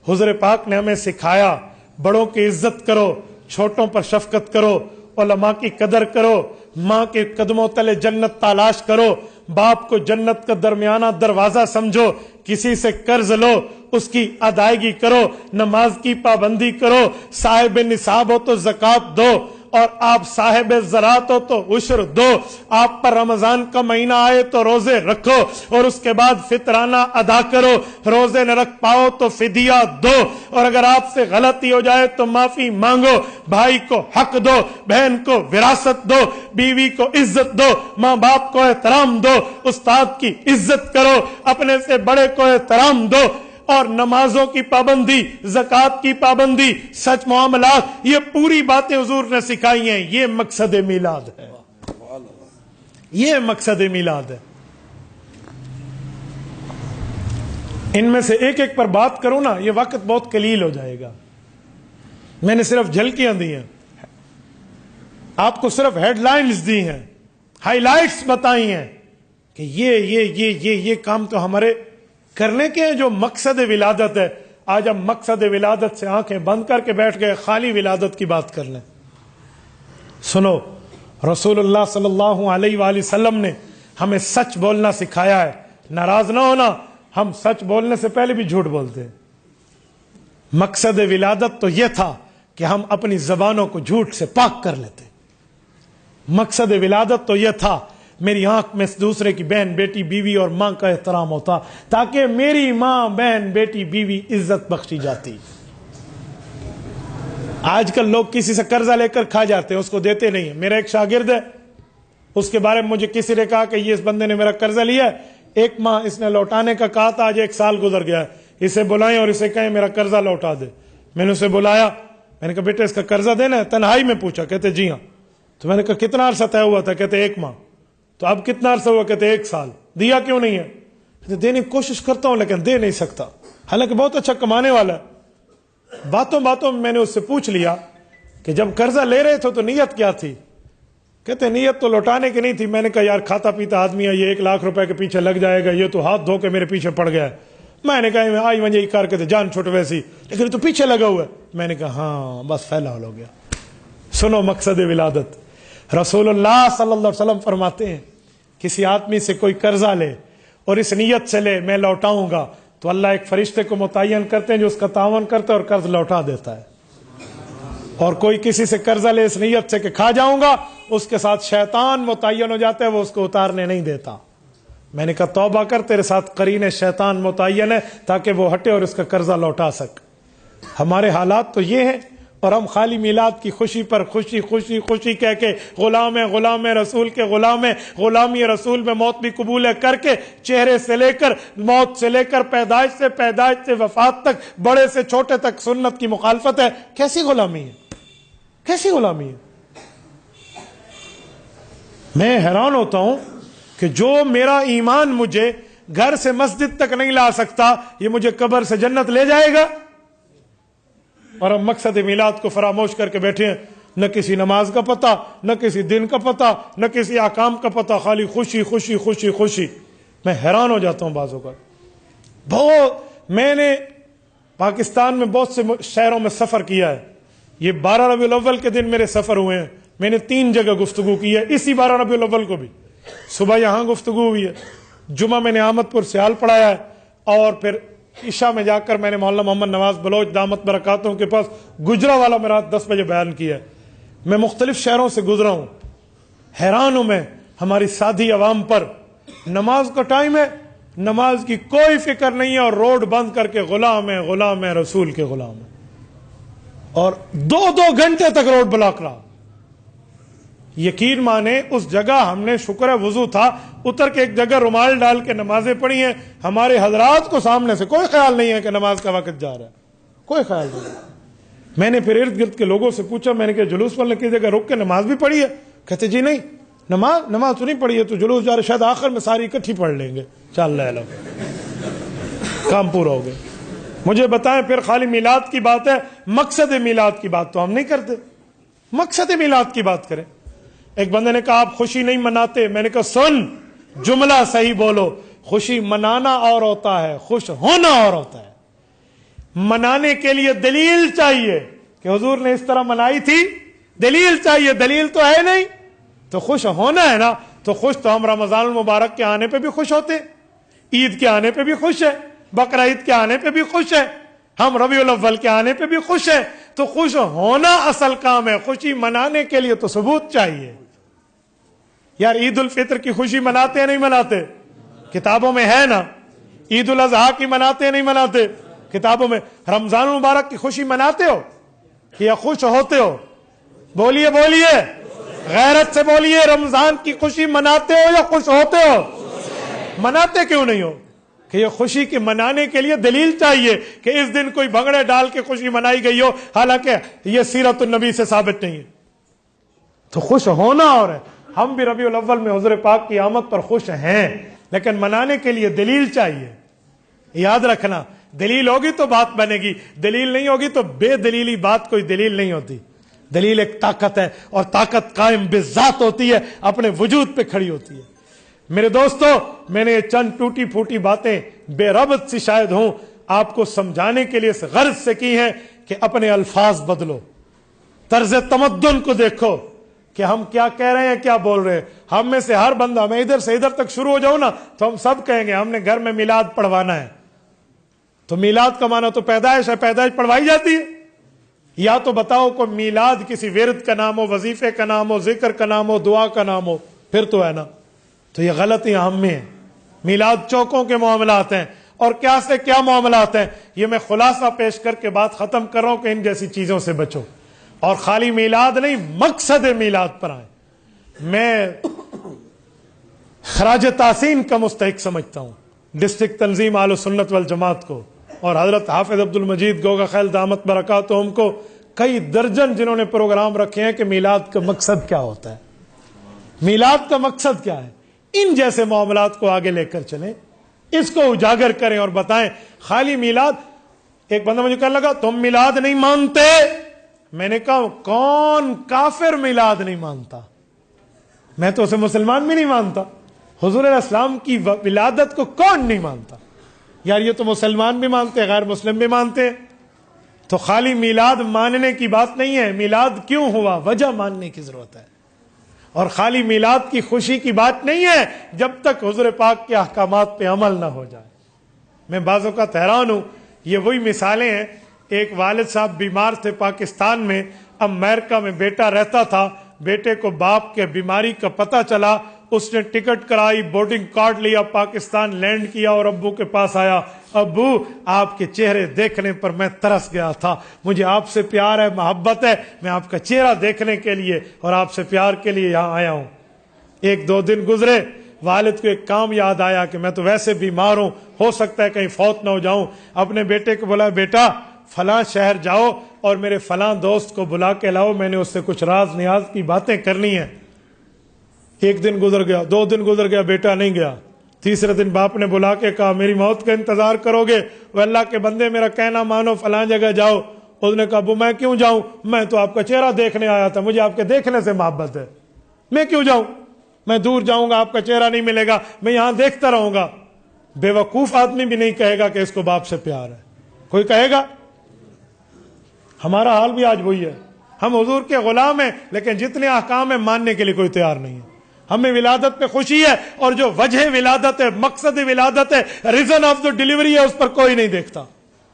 حضور پاک نے ہمیں سکھایا بڑوں کی عزت کرو, چھوٹوں پر شفقت کرو, علماء کی قدر کرو, ماں کے قدموں تلے جنت تلاش کرو, باپ کو جنت کا درمیانہ دروازہ سمجھو, کسی سے قرض لو اس کی ادائیگی کرو, نماز کی پابندی کرو, صاحب نصاب ہو تو زکوٰۃ دو, اور آپ صاحب زراعت ہو تو عشر دو, آپ پر رمضان کا مہینہ آئے تو روزے رکھو, اور اس کے بعد فطرانہ ادا کرو, روزے نہ رکھ پاؤ تو فدیہ دو, اور اگر آپ سے غلطی ہو جائے تو معافی مانگو, بھائی کو حق دو, بہن کو وراثت دو, بیوی کو عزت دو, ماں باپ کو احترام دو, استاد کی عزت کرو, اپنے سے بڑے کو احترام دو, اور نمازوں کی پابندی, زکوٰۃ کی پابندی, سچ معاملات, یہ پوری باتیں حضور نے سکھائی ہیں. یہ مقصد میلاد ہے, یہ مقصد میلاد ہے. ان میں سے ایک ایک پر بات کروں نا, یہ وقت بہت قلیل ہو جائے گا. میں نے صرف جھلکیاں دی ہیں, آپ کو صرف ہیڈ لائنز دی ہیں, ہائی لائٹس بتائی ہیں کہ یہ کام تو ہمارے کرنے کے ہیں جو مقصد ولادت ہے. آج ہم مقصد ولادت سے آنکھیں بند کر کے بیٹھ گئے, خالی ولادت کی بات کر لیں. سنو, رسول اللہ صلی اللہ علیہ وآلہ وسلم نے ہمیں سچ بولنا سکھایا ہے. ناراض نہ ہونا, ہم سچ بولنے سے پہلے بھی جھوٹ بولتے ہیں. مقصد ولادت تو یہ تھا کہ ہم اپنی زبانوں کو جھوٹ سے پاک کر لیتے. مقصد ولادت تو یہ تھا میری آنکھ میں دوسرے کی بہن بیٹی بیوی اور ماں کا احترام ہوتا, تاکہ میری ماں بہن بیٹی بیوی عزت بخشی جاتی. آج کل لوگ کسی سے قرضہ لے کر کھا جاتے ہیں, اس کو دیتے نہیں ہیں. میرا ایک شاگرد ہے, اس کے بارے میں مجھے کسی نے کہا کہ یہ اس بندے نے میرا قرضہ لیا ہے, 1 ماہ اس نے لوٹانے کا کہا تھا, آج 1 سال گزر گیا ہے. اسے بلائیں اور اسے کہیں میرا قرضہ لوٹا دے. میں نے اسے بلایا, میں نے کہا بیٹے اس کا قرضہ دینا ہے؟ تنہائی میں پوچھا. کہتے جی ہاں. تو میں نے کہا کتنا عرصہ طے ہوا تھا؟ کہتے 1 ماہ. تو اب کتنا عرصہ ہوا؟ کہتے 1 سال. دیا کیوں نہیں ہے؟ کہتے دینے کی کوشش کرتا ہوں لیکن دے نہیں سکتا, حالانکہ بہت اچھا کمانے والا ہے. باتوں میں میں نے اس سے پوچھ لیا کہ جب قرضہ لے رہے تھے تو نیت کیا تھی؟ کہتے نیت تو لوٹانے کی نہیں تھی. میں نے کہا یار کھاتا پیتا آدمی ہے, یہ 1 لاکھ روپے کے پیچھے لگ جائے گا, یہ تو ہاتھ دھو کے میرے پیچھے پڑ گیا ہے. میں نے کہا آئی وجہ کار کے جان چھوٹ ویسی, لیکن تو پیچھے لگا ہوا ہے. میں نے کہا ہاں بس پھیلا ہو گیا. سنو مقصد ولادت. رسول اللہ صلی اللہ علیہ وسلم فرماتے ہیں کسی آدمی سے کوئی قرضہ لے اور اس نیت سے لے میں لوٹاؤں گا, تو اللہ ایک فرشتے کو متعین کرتے ہیں جو اس کا تعاون کرتا ہے اور قرض لوٹا دیتا ہے. اور کوئی کسی سے قرضہ لے اس نیت سے کہ کھا جاؤں گا, اس کے ساتھ شیطان متعین ہو جاتا ہے, وہ اس کو اتارنے نہیں دیتا. میں نے کہا توبہ کر, تیرے ساتھ قرین شیطان متعین ہے تاکہ وہ ہٹے اور اس کا قرضہ لوٹا سک. ہمارے حالات تو یہ ہیں, اور ہم خالی میلاد کی خوشی پر خوشی خوشی خوشی کہہ کے غلام رسول کے غلامی رسول میں موت بھی قبول ہے کر کے, چہرے سے لے کر موت سے لے کر پیدائش سے وفات تک, بڑے سے چھوٹے تک سنت کی مخالفت ہے. کیسی غلامی ہے, کیسی غلامی ہے. میں حیران ہوتا ہوں کہ جو میرا ایمان مجھے گھر سے مسجد تک نہیں لا سکتا, یہ مجھے قبر سے جنت لے جائے گا. اور ہم مقصد میلاد کو فراموش کر کے بیٹھے ہیں, نہ کسی نماز کا پتہ, نہ کسی دن کا پتہ, نہ کسی احکام کا پتہ, خالی خوشی خوشی خوشی خوشی. میں حیران ہو جاتا ہوں بعضوں کا. میں نے پاکستان میں بہت سے شہروں میں سفر کیا ہے. یہ 12 ربیع الاول کے دن میرے سفر ہوئے ہیں. میں نے 3 جگہ گفتگو کی ہے. اسی 12 ربیع الاول کو بھی صبح یہاں گفتگو ہوئی ہے, جمعہ میں نے احمد پور سیال پڑھایا ہے, اور پھر عشاء میں جا کر میں نے مولانا محمد نواز بلوچ دامت برکاتہم کے پاس گجرانوالہ میں رات 10 بجے بیان کیا ہے. میں مختلف شہروں سے گزرا ہوں. حیران ہوں میں ہماری سادھی عوام پر. نماز کا ٹائم ہے, نماز کی کوئی فکر نہیں ہے, اور روڈ بند کر کے غلام ہے رسول کے غلام ہے, اور 2 گھنٹے تک روڈ بلاک رہا. یقین مانے اس جگہ ہم نے شکر ہے وضو تھا, اتر کے ایک جگہ رومال ڈال کے نمازیں پڑھی ہیں. ہمارے حضرات کو سامنے سے کوئی خیال نہیں ہے کہ نماز کا وقت جا رہا ہے, کوئی خیال نہیں. میں نے پھر ارد گرد کے لوگوں سے پوچھا, میں نے کہا جلوس والے کی جگہ رک کے نماز بھی پڑھی ہے؟ کہتے جی نہیں, نماز تو نہیں پڑھی ہے, تو جلوس جا رہے, شاید آخر میں ساری اکٹھی پڑھ لیں گے. چل لے لو, کام پورا ہو گیا. مجھے بتائیں پھر خالی میلاد کی بات ہے, مقصد میلاد کی بات تو ہم نہیں کرتے. مقصد میلاد کی بات کریں. ایک بندے نے کہا آپ خوشی نہیں مناتے. میں نے کہا سن, جملہ صحیح بولو. خوشی منانا اور ہوتا ہے, خوش ہونا اور ہوتا ہے. منانے کے لیے دلیل چاہیے کہ حضور نے اس طرح منائی تھی, دلیل چاہیے. دلیل تو ہے نہیں, تو خوش ہونا ہے نا. تو خوش تو ہم رمضان المبارک کے آنے پہ بھی خوش ہوتے, عید کے آنے پہ بھی خوش ہے, بقرہ عید کے آنے پہ بھی خوش ہے, ہم ربیع الاول کے آنے پہ بھی خوش ہے. تو خوش ہونا اصل کام ہے. خوشی منانے کے لیے تو ثبوت چاہیے. یار عید الفطر کی خوشی مناتے ہیں نہیں مناتے؟ کتابوں میں ہے نا. عید الاضحیٰ کی مناتے ہیں نہیں مناتے؟ کتابوں میں. رمضان المبارک کی خوشی مناتے ہو یا خوش ہوتے ہو؟ بولیے بولیے, غیرت سے بولیے. رمضان کی خوشی مناتے ہو یا خوش ہوتے ہو؟ مناتے کیوں نہیں ہو؟ کہ یہ خوشی کے منانے کے لیے دلیل چاہیے کہ اس دن کوئی بھنگڑے ڈال کے خوشی منائی گئی ہو, حالانکہ یہ سیرت النبی سے ثابت نہیں ہے. تو خوش ہونا اور ہے. ہم بھی ربیع الاول میں حضور پاک کی آمد پر خوش ہیں, لیکن منانے کے لیے دلیل چاہیے. یاد رکھنا, دلیل ہوگی تو بات بنے گی, دلیل نہیں ہوگی تو بے دلیلی بات کوئی دلیل نہیں ہوتی. دلیل ایک طاقت ہے, اور طاقت قائم بذات ہوتی ہے, اپنے وجود پہ کھڑی ہوتی ہے. میرے دوستو, میں نے یہ چند ٹوٹی پھوٹی باتیں بے ربط سی شاید ہوں آپ کو سمجھانے کے لیے اس غرض سے کی ہیں کہ اپنے الفاظ بدلو, طرز تمدن کو دیکھو کہ ہم کیا کہہ رہے ہیں, کیا بول رہے ہیں. ہم میں سے ہر بندہ, میں ادھر سے ادھر تک شروع ہو جاؤں نا تو ہم سب کہیں گے ہم نے گھر میں میلاد پڑھوانا ہے. تو میلاد کا معنی تو پیدائش ہے, پیدائش پڑھوائی جاتی ہے. یا تو بتاؤ کوئی میلاد کسی ورد کا نام ہو, وظیفے کا نام ہو, ذکر کا نام ہو, دعا کا نام ہو, پھر تو ہے نا. تو یہ غلطیاں ہم میں ہیں. میلاد چوکوں کے معاملات ہیں, اور کیا سے کیا معاملات ہیں. یہ میں خلاصہ پیش کر کے بات ختم کر رہا ہوں کہ ان جیسی چیزوں سے بچو, اور خالی میلاد نہیں مقصد میلاد پر آئیں. میں خراج تحسین کا مستحق سمجھتا ہوں ڈسٹرکٹ تنظیم اہل سنت والجماعت کو, اور حضرت حافظ عبد المجید گوگا خیل دامت برکاتہم کو, کئی درجن جنہوں نے پروگرام رکھے ہیں کہ میلاد کا مقصد کیا ہوتا ہے, میلاد کا مقصد کیا ہے. ان جیسے معاملات کو آگے لے کر چلیں, اس کو اجاگر کریں اور بتائیں. خالی میلاد, ایک بندہ مجھے کہنے لگا تم میلاد نہیں مانتے. میں نے کہا کون کافر میلاد نہیں مانتا؟ میں تو اسے مسلمان بھی نہیں مانتا. حضور علیہ السلام کی ولادت کو کون نہیں مانتا؟ یار یہ تو مسلمان بھی مانتے, غیر مسلم بھی مانتے. تو خالی میلاد ماننے کی بات نہیں ہے, میلاد کیوں ہوا وجہ ماننے کی ضرورت ہے. اور خالی میلاد کی خوشی کی بات نہیں ہے جب تک حضور پاک کے احکامات پہ عمل نہ ہو جائے. میں بعض اوقات حیران ہوں, یہ وہی مثالیں ہیں. ایک والد صاحب بیمار تھے پاکستان میں, امریکہ میں بیٹا رہتا تھا. بیٹے کو باپ کے بیماری کا پتہ چلا, اس نے ٹکٹ کرائی, بورڈنگ کارڈ لیا, پاکستان لینڈ کیا اور ابو کے پاس آیا. ابو آپ کے چہرے دیکھنے پر میں ترس گیا تھا, مجھے آپ سے پیار ہے, محبت ہے, میں آپ کا چہرہ دیکھنے کے لیے اور آپ سے پیار کے لیے یہاں آیا ہوں. 1-2 دن گزرے, والد کو ایک کام یاد آیا کہ میں تو ویسے بیمار ہوں, ہو سکتا ہے کہیں فوت نہ ہو جاؤں. اپنے بیٹے کو بولا بیٹا فلاں شہر جاؤ اور میرے فلاں دوست کو بلا کے لاؤ, میں نے اس سے کچھ راز نیاز کی باتیں کرنی ہیں. 1 دن گزر گیا, 2 دن گزر گیا, بیٹا نہیں گیا. 3رے دن باپ نے بلا کے کہا میری موت کا انتظار کرو گے؟ وہ اللہ کے بندے میرا کہنا مانو, فلاں جگہ جاؤ. اس نے کہا ابو میں کیوں جاؤں, میں تو آپ کا چہرہ دیکھنے آیا تھا, مجھے آپ کے دیکھنے سے محبت ہے, میں کیوں جاؤں. میں دور جاؤں گا آپ کا چہرہ نہیں ملے گا، میں یہاں دیکھتا رہوں گا۔ بیوقوف آدمی بھی نہیں کہے گا کہ اس کو باپ سے پیار ہے، کوئی کہے گا؟ ہمارا حال بھی آج وہی ہے، ہم حضور کے غلام ہیں لیکن جتنے احکام ہیں ماننے کے لیے کوئی تیار نہیں ہے۔ ہمیں ولادت پہ خوشی ہے اور جو وجہ ولادت ہے، مقصد ولادت ہے، ریزن آف دا ڈیلیوری ہے، اس پر کوئی نہیں دیکھتا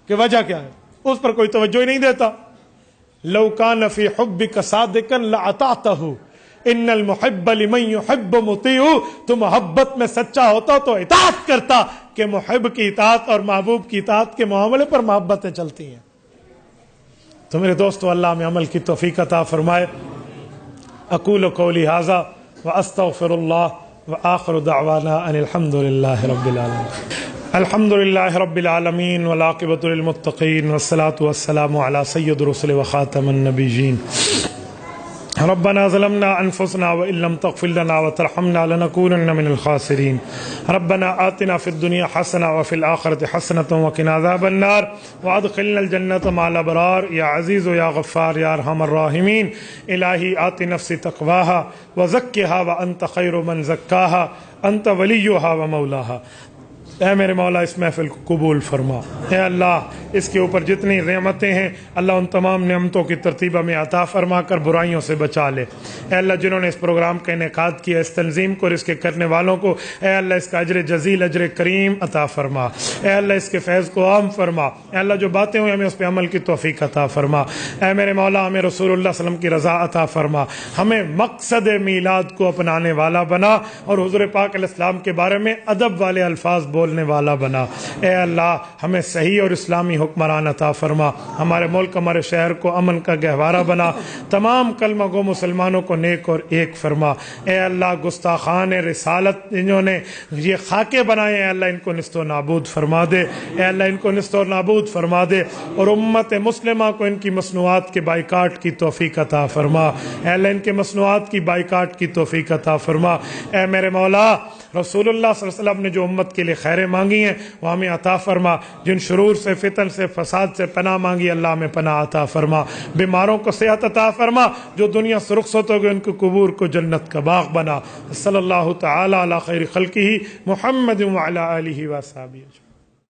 کہ وجہ کیا ہے، اس پر کوئی توجہ ہی نہیں دیتا۔ لو کان فی حبک صادقا لاطعتہ ان المحب لمن یحب مطیع، تو محبت میں سچا ہوتا تو اطاعت کرتا، کہ محب کی اطاعت اور محبوب کی اطاعت کے معاملے پر محبتیں چلتی ہیں۔ تو میرے دوستو، اللہ ہمیں عمل کی توفیق عطا فرمائے۔ اقول قولی ھذا واستغفر اللہ وآخر دعوانا ان الحمد للہ رب العالمین۔ الحمد للہ رب العالمین والعاقبۃ للمتقین والصلاة والسلام علی سید الرسل وخاتم النبیین۔ ربنا ظلمنا انفسنا وان لم تغفر لنا وترحمنا لنكونن من الخاسرین۔ ربنا آتنا فی الدنیا حسنہ وفی الآخرۃ حسنۃ وقنا عذاب النار وادخلنا الجنۃ مع الابرار یا عزیز یا غفار یا ارحم الراحمین۔ الہی آت نفسی تقواها وزکھها وانت خیر من زکاها انت ولیها ومولاها۔ اے میرے مولا، اس محفل کو قبول فرما۔ اے اللہ، اس کے اوپر جتنی نعمتیں ہیں اللہ ان تمام نعمتوں کی ترتیب میں عطا فرما کر برائیوں سے بچا لے۔ اے اللہ، جنہوں نے اس پروگرام کا انعقاد کیا، اس تنظیم کو اور اس کے کرنے والوں کو، اے اللہ اس کا اجر جزیل، اجر کریم عطا فرما۔ اے اللہ اس کے فیض کو عام فرما۔ اے اللہ جو باتیں ہوئی ہمیں اس پہ عمل کی توفیق عطا فرما۔ اے میرے مولا، ہمیں رسول اللہ صلی اللہ علیہ وسلم کی رضا عطا فرما، ہمیں مقصد میلاد کو اپنانے والا بنا اور حضور پاک علیہ السلام کے بارے میں ادب والے الفاظ بولنے والا بنا۔ اے اللہ، ہمیں صحیح اور اسلامی حکمران عطا فرما، ہمارے ملک، ہمارے شہر کو امن کا گہوارہ بنا، تمام کلمہ گو مسلمانوں کو نیک اور ایک فرما۔ اے اللہ، گستاخان رسالت جنہوں نے یہ خاکے بنائے، اے اللہ ان کو نست و نابود فرما دے۔ اے اللہ ان کو نست و نابود فرما دے اور امت مسلمہ کو ان کی مصنوعات کے بائیکاٹ کی توفیق عطا فرما۔ اے اللہ ان کے مصنوعات کی بائیکاٹ کی توفیق عطا فرما۔ اے میرے مولا، رسول اللہ صلی اللہ علیہ وسلم نے جو امت کے لیے خیریں مانگی ہیں وہ ہمیں عطا فرما، جن شرور سے، فتن سے، فساد سے پناہ مانگی اللہ ہمیں پناہ عطا فرما، بیماروں کو صحت عطا فرما، جو دنیا سے رخصت ہو گئے ان کے قبور کو جنت کا باغ بنا۔ صلی اللہ تعالی علی خیر خلقہ محمد وعلی آلہ وصحبہ۔